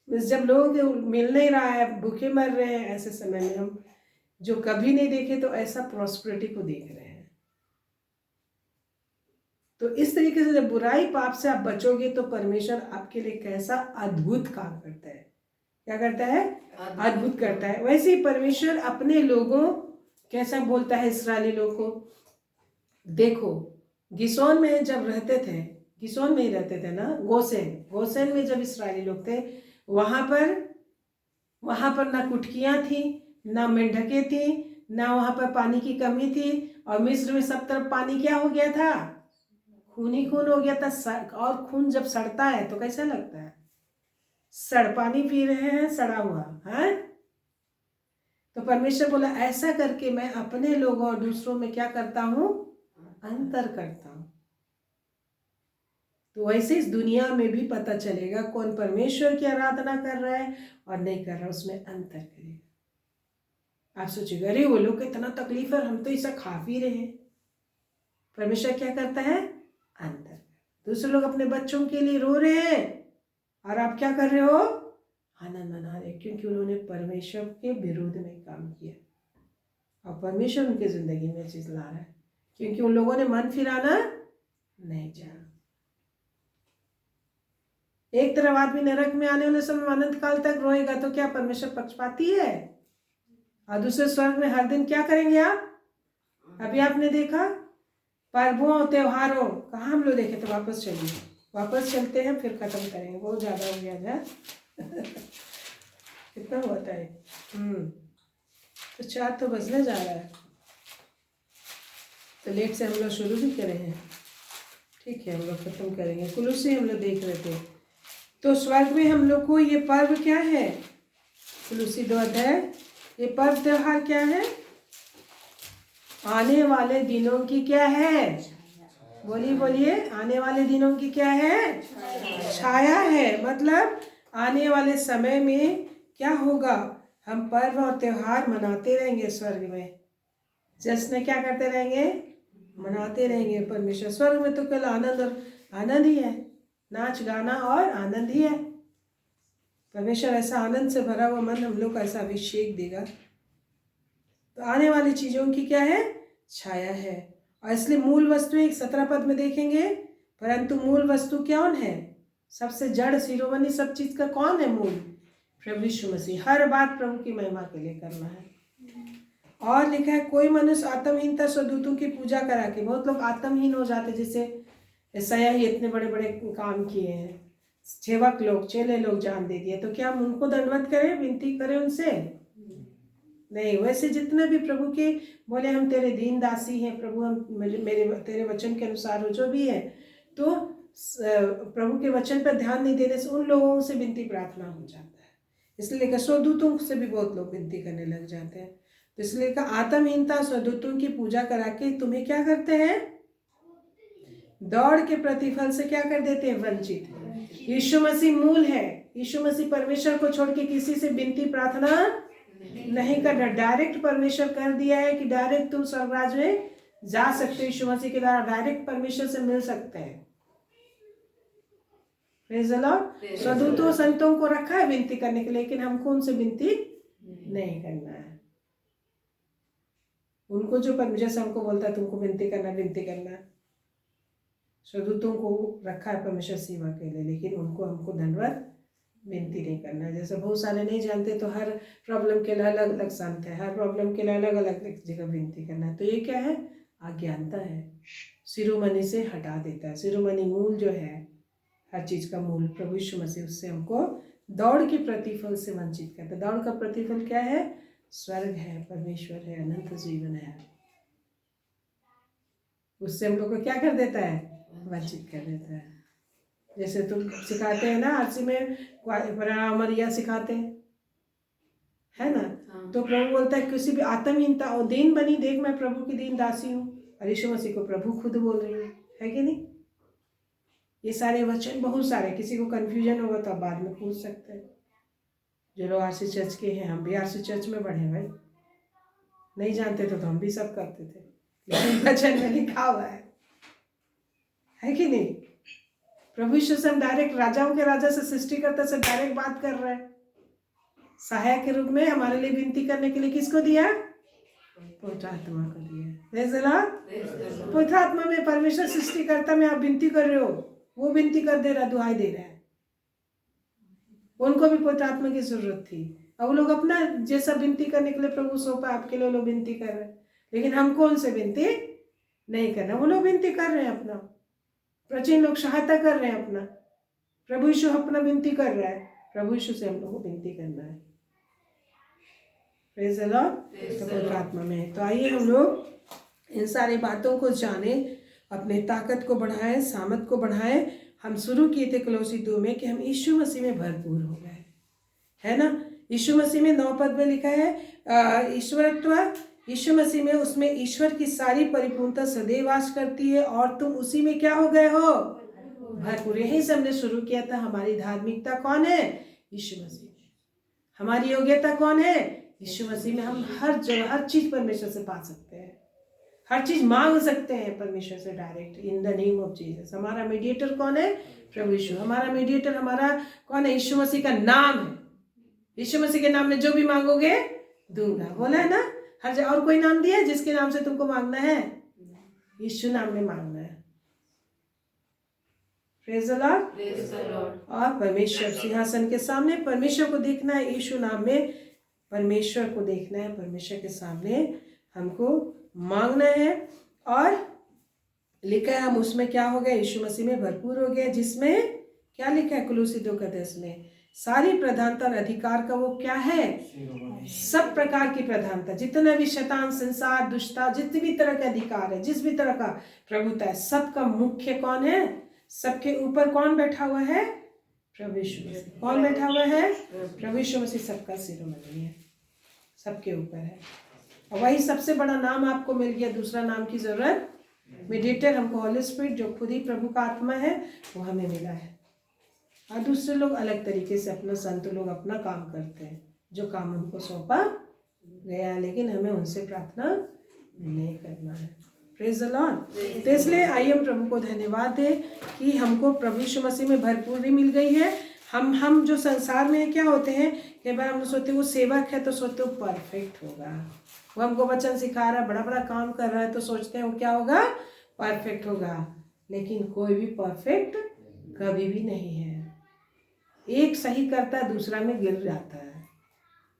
A: जब लोग मिल नहीं रहा है, भूखे मर रहे हैं, ऐसे समय में हम जो कभी नहीं देखे, तो ऐसा प्रॉस्पेरिटी को देख रहे हैं। तो इस तरीके से जब बुराई पाप से आप बचोगे, तो परमेश्वर आपके लिए कैसा अद्भुत काम करता है। क्या करता है? अद्भुत करता है। वैसे ही परमेश्वर अपने लोगों, कैसा बोलता है इस्राएली लोगों को, देखो गिसोन में जब रहते थे, गिसोन में ही रहते थे ना, गोसेन में जब इस्राएली लोग थे, वहां पर ना कुटकियां थी, ना मेंढके थी, ना वहां पर पानी की कमी थी, और मिस्र में सब तरफ पानी क्या हो गया था? खून ही खून हो गया था। और खून जब सड़ता है तो कैसा लगता है? पानी पी रहे हैं सड़ा हुआ है। तो परमेश्वर बोला ऐसा करके मैं अपने लोगों और दूसरों में क्या करता हूं? अंतर करता हूं। तो वैसे इस दुनिया में भी पता चलेगा कौन परमेश्वर की आराधना कर रहा है और नहीं कर रहा, उसमें अंतर करेगा। आप सोचिएगा अरे वो लोग कितना तकलीफ है, हम तो ऐसा खा पी रहे हैं। परमेश्वर क्या करता है? अंतर। दूसरे लोग अपने बच्चों के लिए रो रहे हैं और आप क्या कर रहे हो? आनंद मना रहे, क्योंकि उन्होंने परमेश्वर के विरोध में काम किया और परमेश्वर उनकी जिंदगी में चीज ला रहा है, क्योंकि उन लोगों ने मन फिराना नहीं चाहा। एक तरफ आदमी नरक में आने वाले समय अनंत काल तक रोएगा, तो क्या परमेश्वर पक्षपाती है? और दूसरे स्वर्ग में हर दिन क्या करेंगे आप? अभी आपने देखा पर्वों त्योहारों, कहाँ हम लोग देखे? तो वापस चलते हैं, फिर खत्म करेंगे, बहुत ज्यादा हो गया है। कितना हुआ टाइम? तो 4 तो बजने जा रहा है, तो लेट से हम लोग शुरू भी करे हैं। ठीक है, हम लोग खत्म करेंगे। कुलूसी हम लोग देख रहे थे। तो स्वर्ग में हम लोग को ये पर्व क्या है? कुलूसी 2 अध्याय, ये पर्व त्योहार क्या है? आने वाले दिनों की क्या है? बोलिए, आने वाले दिनों की क्या है? छाया है। मतलब आने वाले समय में क्या होगा? हम पर्व और त्योहार मनाते रहेंगे स्वर्ग में। जश्न क्या करते रहेंगे? मनाते रहेंगे। परमेश्वर स्वर्ग में तो केवल आनंद और आनंद ही है, नाच गाना और आनंद ही है। परमेश्वर ऐसा आनंद से भरा हुआ मन हम लोग का ऐसा अभिषेक देगा। तो आने वाली चीजों की क्या है? छाया है। और इसलिए मूल वस्तु 17 पद में देखेंगे, परंतु मूल वस्तु कौन है? सबसे जड़ शिरोमणि सब चीज का कौन है मूल? प्रभु यीशु मसीह। हर बात प्रभु की महिमा के लिए करना है। और लिखा है कोई मनुष्य आत्महीनता स्वदूतों की पूजा करा के, बहुत लोग आत्महीन हो जाते, जैसे ईसाया ही इतने बड़े बड़े काम किए हैं, सेवक लोग, चेले लोग जान दे दिए, तो क्या हम उनको दंडवत करें, विनती करें उनसे? नहीं। वैसे जितने भी प्रभु के बोले हम तेरे दीन दासी हैं प्रभु, हम मेरे तेरे वचन के अनुसार हो, जो भी है, तो प्रभु के वचन पर ध्यान नहीं देने से उन लोगों से विनती प्रार्थना हो जाता है। इसलिए स्वदूतों से भी बहुत लोग विनती करने लग जाते हैं। तो इसलिए आत्महीनता स्वदूतों की पूजा करा के तुम्हें क्या करते हैं? दौड़ के प्रतिफल से क्या कर देते हैं? वंचित। यीशु मसीह मूल है। यीशु मसीह परमेश्वर को छोड़ के किसी से विनती प्रार्थना नहीं करना। डायरेक्ट परमेश्वर कर दिया है कि डायरेक्ट तुम स्वर्गराज में जा सकते हो, यीशु मसीह के द्वारा डायरेक्ट परमेश्वर से मिल सकते हैं। Praise the Lord. स्वदूतों संतों को रखा है विनती करने के लिए, लेकिन हमको उनसे विनती नहीं करना है। उनको जो परमेश्वर हमको बोलता है तुमको विनती करना, स्वदूतों को रखा है परमेश्वर सेवा के लिए, लेकिन उनको हमको धन्यवाद विनती नहीं करना है। जैसे बहुत सारे नहीं जानते, तो हर प्रॉब्लम के लिए अलग अलग संत है, हर प्रॉब्लम के लिए अलग अलग जगह विनती करना है। तो ये क्या है? अज्ञानता है, शिरोमणि से हटा देता है। शिरोमणि मूल जो है, हर चीज का मूल प्रभु यीशु मसीह, उससे हमको दौड़ के प्रतिफल से वंचित करता है। दौड़ का प्रतिफल क्या है? स्वर्ग है, परमेश्वर है, अनंत जीवन है। उससे हम लोग को क्या कर देता है? वंचित कर देता है। जैसे तुम सिखाते हैं ना, आरसी में मरिया सिखाते हैं, है ना? तो प्रभु बोलता है किसी भी आत्महीनता और दीन बनी देख मैं प्रभु की दीन दासी हूँ, और यीशु मसीह को प्रभु खुद बोल रही है कि नहीं? ये सारे वचन बहुत सारे, किसी को कंफ्यूजन होगा तो आप बाद में पूछ सकते हैं। जो लोग आरसी चर्च के हैं, हम भी आरसी चर्च में पढ़े भाई, नहीं जानते तो हम भी सब करते थे, लेकिन वचन में लिखा हुआ है कि नहीं? प्रभु यीशु से हम डायरेक्ट राजाओं के राजा से, सृष्टिकर्ता से डायरेक्ट बात कर रहे हैं। सहायक के रूप में हमारे लिए विनती करने के लिए किसको दिया? पवित्र आत्मा को दिया। पवित्र आत्मा में परमेश्वर सृष्टिकर्ता में आप विनती कर रहे हो, वो विनती कर दे रहा, दुआई दे रहा है। उनको भी पवित्र आत्मा की जरूरत थी। अब वो लोग अपना जैसा विनती करने के लिए प्रभु सौंपा, आपके लिए वो लोग विनती कर रहे हैं, लेकिन हमको उनसे विनती नहीं करना। वो लोग विनती कर रहे हैं अपना, प्राचीन लोग सहायता कर रहे हैं अपना, प्रभु यीशु अपना विनती कर रहा है, प्रभु यीशु से हम लोग को विनती करना है। Praise the Lord. तो पवित्र आत्मा में तो आइए हम लोग इन सारी बातों को जाने, अपने ताकत को बढ़ाएं, सामर्थ को बढ़ाएं। हम शुरू किए थे कोलोसी 2 में कि हम यीशु मसीह में भरपूर हो गए, है ना। यीशु मसीह में 9 पद में लिखा है ईश्वरत्व, यीशु मसीह में, उसमें ईश्वर की सारी परिपूर्णता सदैव वास करती है और तुम उसी में क्या हो गए हो, भरपूर। यहीं से हमने शुरू किया था। हमारी धार्मिकता कौन है, यीशु मसीह। हमारी योग्यता कौन है, यीशु मसीह में। हम हर जगह हर चीज परमेश्वर से पा सकते हैं, हर चीज मांग सकते हैं परमेश्वर से direct, in the name of Jesus. हमारा मीडिएटर कौन है, प्रभु यीशु। हमारा मीडिएटर हमारा कौन है, यीशु मसीह का नाम है। यीशु मसीह के नाम में जो भी मांगोगे दूंगा, बोला है ना। हर जगह और कोई नाम दिया है जिसके नाम से तुमको मांगना है, यीशु नाम में मांगना है। Praise the Lord. और परमेश्वर सिंहासन के सामने परमेश्वर को देखना है, यीशु नाम में परमेश्वर को देखना है, परमेश्वर के सामने हमको मांगना है। और लिखा है हम उसमें क्या हो गए, यीशु मसीह में भरपूर हो गए, जिसमें क्या लिखा है कुलूसी 2:10 में, सारी प्रधानता और अधिकार का वो क्या है, सब प्रकार की प्रधानता, जितना भी शैतान, संसार, दुष्टता, जितनी भी तरह के अधिकार है, जिस भी तरह का प्रभुता है, सबका मुख्य कौन है, सबके ऊपर कौन बैठा हुआ है, प्रभु यीशु मसीह। कौन बैठा हुआ है, प्रभु यीशु मसीह सबका शिरोमणि है, सबके ऊपर है। और वही सबसे बड़ा नाम आपको मिल गया, दूसरा नाम की जरूरत, मीडिएटर हमको हॉली स्पिरिट जो खुद ही प्रभु का आत्मा है वो हमें मिला है। और दूसरे लोग अलग तरीके से अपना, संत लोग अपना काम करते हैं, जो काम उनको सौंपा गया है, लेकिन हमें उनसे प्रार्थना नहीं करना है। Praise the Lord. तो इसलिए आइए हम प्रभु को धन्यवाद दें कि हमको प्रभु यीशु मसीह में भरपूरी मिल गई है। हम जो संसार में क्या होते हैं, कई बार हम सोचते हैं वो सेवक है तो सोचते हो परफेक्ट होगा, वो हमको वचन सिखा रहा है, बड़ा बड़ा काम कर रहा है, तो सोचते हैं वो क्या होगा, परफेक्ट होगा। लेकिन कोई भी परफेक्ट कभी भी नहीं है। एक सही करता है, दूसरा में गिर जाता है।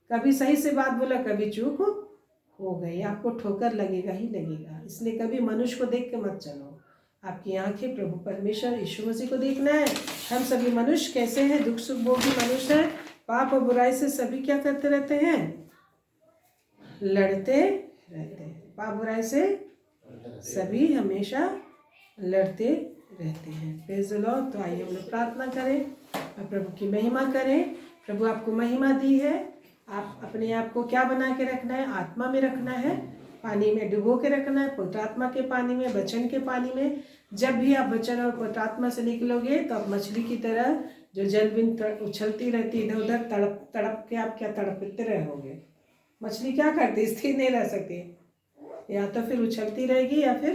A: कभी सही से बात बोला, कभी चूक हो गई, आपको ठोकर लगेगा ही लगेगा। इसलिए कभी मनुष्य को देख के मत चलो, आपकी आंखें प्रभु परमेश्वर यीशु मसीह को देखना है। हम सभी मनुष्य कैसे हैं, दुख सुख भोगी मनुष्य हैं, पाप और बुराई से सभी क्या करते रहते हैं, लड़ते रहते हैं। पाप बुराई से सभी हमेशा लड़ते रहते हैं। Praise the Lord. तो आइए हम लोग प्रार्थना करें और प्रभु की महिमा करें। प्रभु आपको महिमा दी है, आप अपने आप को क्या बना के रखना है, आत्मा में रखना है, पानी में डुबो के रखना है, पवित्र आत्मा के पानी में, वचन के पानी में। जब भी आप वचन और पवित्र आत्मा से निकलोगे तो आप मछली की तरह जो जल बिन उछलती रहती इधर उधर तड़प तड़प के आप क्या तड़पते रहोगे। मछली क्या करती, स्थिर नहीं रह सकती, या तो फिर उछलती रहेगी या फिर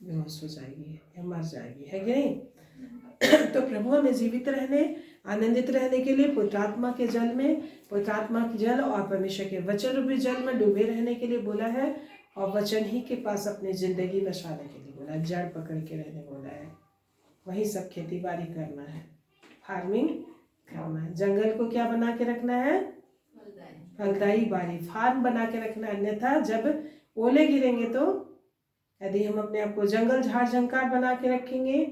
A: बेहोश हो जाएगी या मर जाएगी, है कि नहीं। तो प्रभु हमें जीवित रहने, आनंदित रहने के लिए पवित्र आत्मा के जल में, पवित्र आत्मा के जल और परमेश्वर के वचन रूपी जल में डूबे रहने के लिए बोला है, और वचन ही के पास अपनी जिंदगी बसाने के लिए बोला है, जड़ पकड़ के रहने बोला है। वही सब खेती बाड़ी करना है, फार्मिंग करना है। जंगल को क्या बना के रखना है, फलदायी बाड़ी, फार्म बना के रखना है। अन्यथा जब ओले गिरेंगे, तो यदि हम अपने आप को जंगल झाड़ झंकार बना के रखेंगे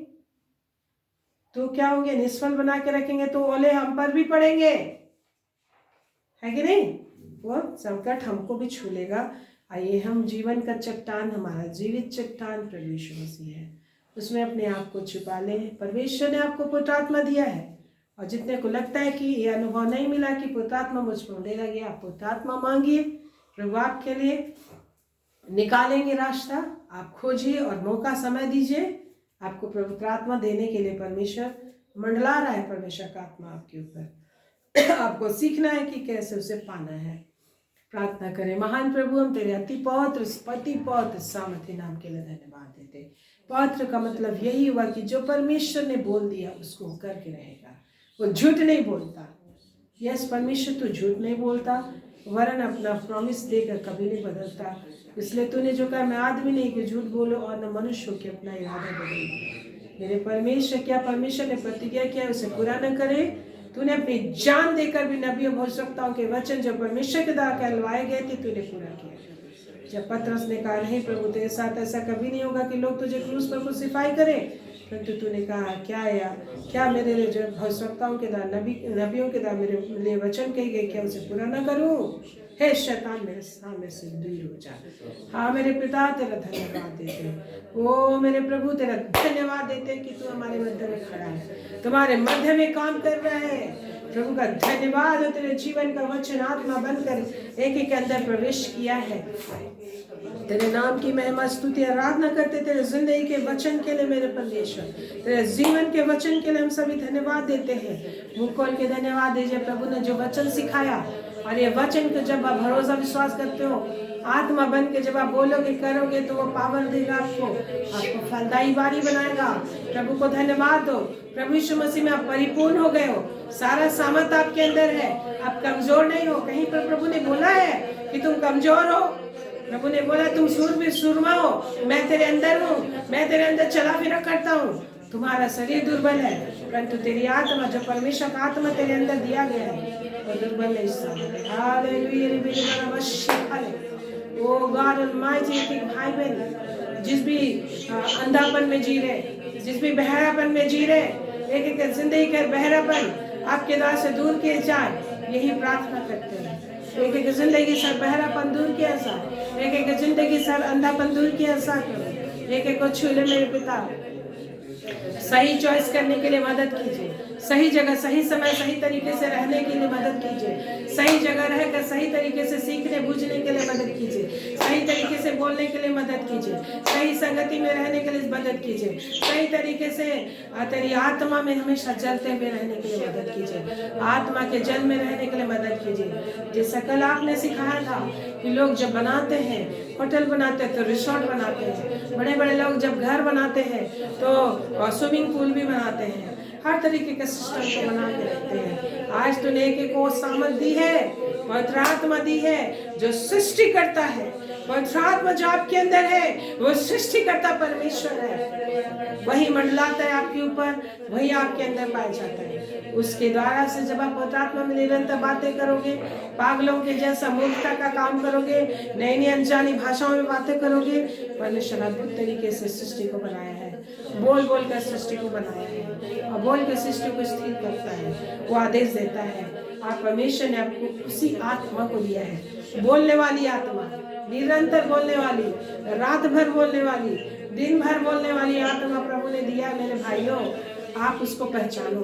A: तो क्या होंगे, निष्फल बना के रखेंगे तो ओले हम पर भी पड़ेंगे, है कि नहीं। वो संकट हमको भी छू लेगा। आइए हम जीवन का चट्टान, हमारा जीवित चट्टान प्रभु यीशु मसीह है, उसमें अपने आप को छुपा लें। परमेश्वर ने आपको पवित्र आत्मा दिया है, और जितने को लगता है कि ये अनुभव नहीं मिला कि पवित्र आत्मा मुझ पर देगा गया, आप पवित्र आत्मा मांगिए, प्रभु आपके लिए निकालेंगे रास्ता। आप खोजिए और मौका समय दीजिए, आपको पवित्र आत्मा देने के लिए परमेश्वर मंडला रहा है। परमेश्वर का आत्मा आपके ऊपर आपको सीखना है कि कैसे उसे पाना है। प्रार्थना करें। महान प्रभु, हम तेरे अति पवित्र सामर्थ्य नाम के लिए धन्यवाद देते। पवित्र का मतलब यही हुआ कि जो परमेश्वर ने बोल दिया उसको करके रहेगा, वो झूठ नहीं बोलता। यस परमेश्वर, तू झूठ नहीं बोलता, वरन अपना प्रॉमिस देकर कभी नहीं बदलता। इसलिए तूने जो कहा, मैं आदमी नहीं कि झूठ बोलो और न मनुष्य हो कि अपना इरादा बदलो। मेरे परमेश्वर, क्या परमेश्वर ने प्रतिज्ञा किया उसे पूरा न करे, तूने अपनी जान देकर भी नबियों भविष्यवक्ताओं के वचन जो परमेश्वर के द्वारा कहलवाए गए थे तूने पूरा किया। जब पतरस ने कहा नहीं प्रभु तेरे साथ ऐसा कभी नहीं होगा कि लोग तुझे क्रूस पर क्रूसीफाई करें, परंतु तूने कहा क्या मेरे लिए जो भविष्यवक्ताओं के द्वारा नबियों के द्वारा मेरे लिए वचन कही गए क्या उसे पूरा न करूं? हे शैतान मेरे सामने से दूर हो जा। हाँ मेरे पिता तेरा धन्यवाद देते हैं। ओ मेरे प्रभु तेरा धन्यवाद देते हैं कि तू हमारे मध्य में खड़ा है, तुम्हारे मध्य में काम कर रहा है। प्रभु का धन्यवाद हो, तेरे जीवन का वचन आत्मा बनकर एक एक के अंदर प्रवेश किया है। तेरे नाम की महिमा स्तुति आराधना करते तेरे जिंदगी के वचन के लिए मेरे परमेश्वर, तेरे जीवन के वचन के लिए हम सभी धन्यवाद देते हैं। मुंह खोल के धन्यवाद दीजिए प्रभु ने जो वचन सिखाया, और ये वचन को जब आप भरोसा विश्वास करते हो, आत्मा बन के जब आप बोलोगे करोगे तो वो पावर देगा आपको फलदायी बारी बनाएगा। प्रभु को धन्यवाद दो। प्रभु यीशु मसीह में आप परिपूर्ण हो गए हो, सारा सामर्थ आपके अंदर है, आप कमजोर नहीं हो। कहीं पर प्रभु ने बोला है कि तुम कमजोर हो? प्रभु ने बोला तुम सूरवीर सूरमा हो, मैं तेरे अंदर हूँ, मैं तेरे अंदर चला फिरा करता हूँ। तुम्हारा शरीर दुर्बल है, परंतु तेरी आत्मा जो परमेश्वर का आत्मा तेरे अंदर दिया गया है वो दुर्बल नहीं। हालेलुया। ओ गॉड ऑलमाइटी के भाई बहन जिस भी अंधापन में जी रहे, जिस भी बहरापन में जी रहे, एक एक जिंदगी का बहरापन आपके द्वारा से दूर किए जाए, यही प्रार्थना करते हैं। एक एक जिंदगी सर बहरापन दूर किया जाए, एक एक जिंदगी सर अंधापन दूर किया जाए। एक एक को छू ले मेरे पिता, सही चॉइस करने के लिए मदद कीजिए, सही जगह सही समय सही तरीके से रहने के लिए मदद कीजिए, सही जगह रहकर सही तरीके से सीखने बूझने के लिए मदद कीजिए, सही तरीके से बोलने के लिए मदद कीजिए, सही संगति में रहने के लिए मदद कीजिए, सही तरीके से तेरी आत्मा में हमेशा जलते हुए रहने के लिए मदद कीजिए, आत्मा के जल में रहने के लिए मदद कीजिए। जैसा कल आपने सिखाया था कि लोग जब बनाते हैं, होटल बनाते हैं तो रिसोर्ट बनाते हैं, बड़े बड़े लोग जब घर बनाते हैं तो स्विमिंग पूल भी बनाते हैं, हर तरीके के सिस्टम को बना के रखते हैं। आज तो एक एक को सामर्थ दी है, पवित्र आत्मा दी है जो सृष्टि करता है। पवित्र आत्मा जो आपके अंदर है वो सृष्टि करता परमेश्वर है, वही मंडलाता है आपके ऊपर, वही आपके अंदर पाया जाता है। उसके द्वारा से जब आप पवित्र आत्मा में निरंतर बातें करोगे, पागलों के जैसा मूर्खता का काम करोगे, नई नई अनजानी भाषाओं में बातें करोगे, परमेश्वर अद्भुत तरीके से सृष्टि को बनाया है, बोल बोल कर सृष्टि को बनाया है और बोल कर सृष्टि को स्थिर करता है, वो आदेश देता है। आप परमेश्वर ने आपको उसी आत्मा को दिया है, बोलने वाली आत्मा, निरंतर बोलने वाली, रात भर बोलने वाली, दिन भर बोलने वाली आत्मा प्रभु ने दिया है। मेरे भाइयों, आप उसको पहचानो,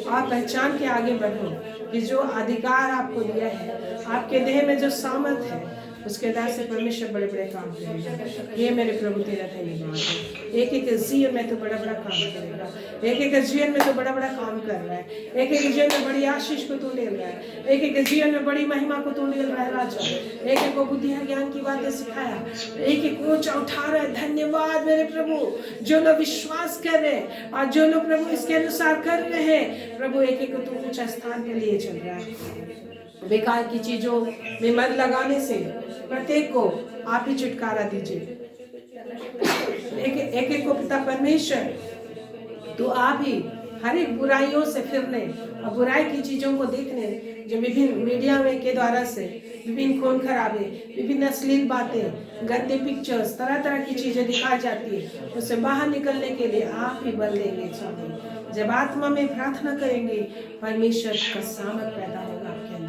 A: आप पहचान के आगे बढ़ो कि जो अधिकार आपको दिया है, आपके देह में जो सामर्थ है, उसके द्वारा से परमेश्वर बड़े बड़े काम करेगा। ये मेरे प्रभु तेरा धन्यवाद है। एक एक जीवन में तो बड़ा बड़ा काम करेगा, एक एक जीवन में तो बड़ा बड़ा काम कर रहा है, एक एक जीवन में बड़ी आशीष को तू ले रहा है, एक एक जीवन में बड़ी महिमा को तू ले रहा है राजा। एक एक को बुद्धि ज्ञान की बातें सिखाया, एक एक ऊंचा उठा रहा है। धन्यवाद मेरे प्रभु, जो लोग विश्वास कर रहे हैं और जो लोग प्रभु इसके अनुसार कर रहे हैं, प्रभु एक एक को तू ऊंचा स्थान पे लिए चल रहा है। बेकार की चीजों में मन लगाने से प्रत्येक को आप ही छुटकारा दीजिए। एक एक को पिता परमेश्वर तो आप ही हर एक बुराइयों से फिरने और बुराई की चीजों को देखने, जो विभिन्न मीडिया में के द्वारा से विभिन्न खून खराबे, विभिन्न अश्लील बातें, गंदे पिक्चर्स, तरह तरह की चीजें दिखाई जाती है, उससे बाहर निकलने के लिए आप ही बल देंगे। जब आत्मा में प्रार्थना करेंगे, परमेश्वर का सामर्थ पैदा होगा आपके अंदर।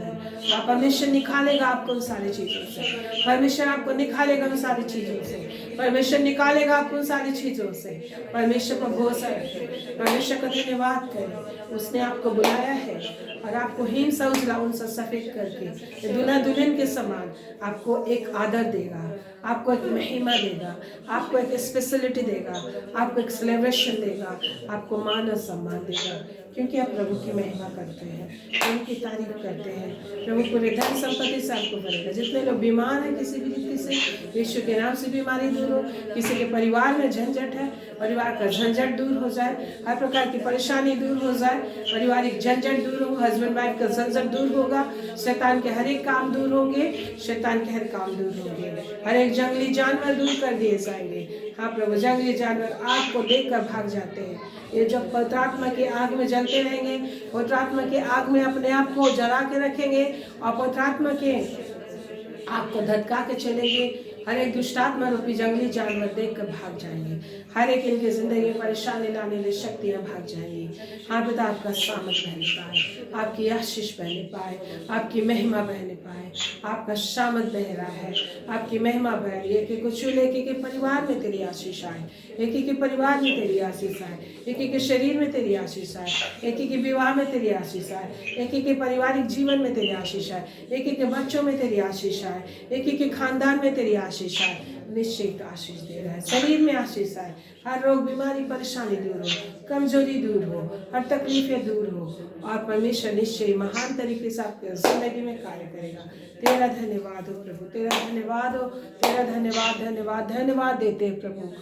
A: परमेश्वर निकालेगा आपको उन सारी चीजों से, परमेश्वर आपको निकालेगा उन सारी चीजों से, परमेश्वर निकालेगा आपको उन सारी चीजों से। परमेश्वर पर भरोसा रखें, परमेश्वर का धन्यवाद करें। उसने आपको बुलाया है और आपको हिंसा उजला उनसे सफेद करके दुल्हा दुल्हन के समान आपको एक आदर देगा, आपको एक महिमा देगा, आपको एक स्पेशलिटी देगा, आपको एक सेलिब्रेशन देगा, आपको मान और सम्मान देगा, क्योंकि आप प्रभु की महिमा करते हैं, प्रभु की तारीफ करते हैं। प्रभु पूरे धन संपत्ति से आपको भरेगा। जितने लोग बीमार हैं किसी भी रीति से, यीशु के नाम से बीमारी दूर हो। किसी के परिवार में झंझट है, परिवार का झंझट दूर हो जाए, हर प्रकार की परेशानी दूर हो जाए, पारिवारिक झंझट दूर हो, हस्बैंड वाइफ का झंझट दूर होगा, शैतान के हर एक काम दूर होंगे, शैतान के हर काम दूर होंगे, हर एक जंगली जानवर दूर कर दिए जाएंगे, हाँ प्रभु, जंगली जानवर आग को देखकर भाग जाते हैं। ये जब पवित्र आत्मा की आग में जलते रहेंगे, पवित्र आत्मा की आग में अपने आप को जला के रखेंगे और पवित्र आत्मा के आग को धधका के चलेंगे, हर एक दुष्टात्मा रूपी जंगली जानवर देखकर भाग जाएंगे। हर एक इनके जिंदगी में परेशानी लाने वाली शक्तियां भाग जाएंगी। हाँ पिता, आपका सामर्थ बहने पाए, आपकी आशीष बहने पाए, आपकी महिमा बहने पाए। आपका सामर्थ बह रहा है, आपकी महिमा बह रही है। एक कुछ एक के परिवार में तेरी आशीष आए, एक के परिवार में तेरी आशीष आए, एक के शरीर में तेरी आशीष आए, एक के विवाह में तेरी आशीष आए, एक के पारिवारिक जीवन में तेरी आशीष आए, एक के बच्चों में तेरी आशीष आए, एक के खानदान में तेरी आशीष आए। निश्चित आशीष दे रहा है, शरीर में आशीष आए, हर रोग बीमारी परेशानी दूर हो, कमजोरी दूर हो, हर तकलीफें दूर हो, और परमेश्वर निश्चय महान तरीके से आपके जिंदगी में कार्य करेगा। तेरा धन्यवाद हो प्रभु, तेरा धन्यवाद हो, तेरा धन्यवाद धन्यवाद धन्यवाद देते हैं प्रभु।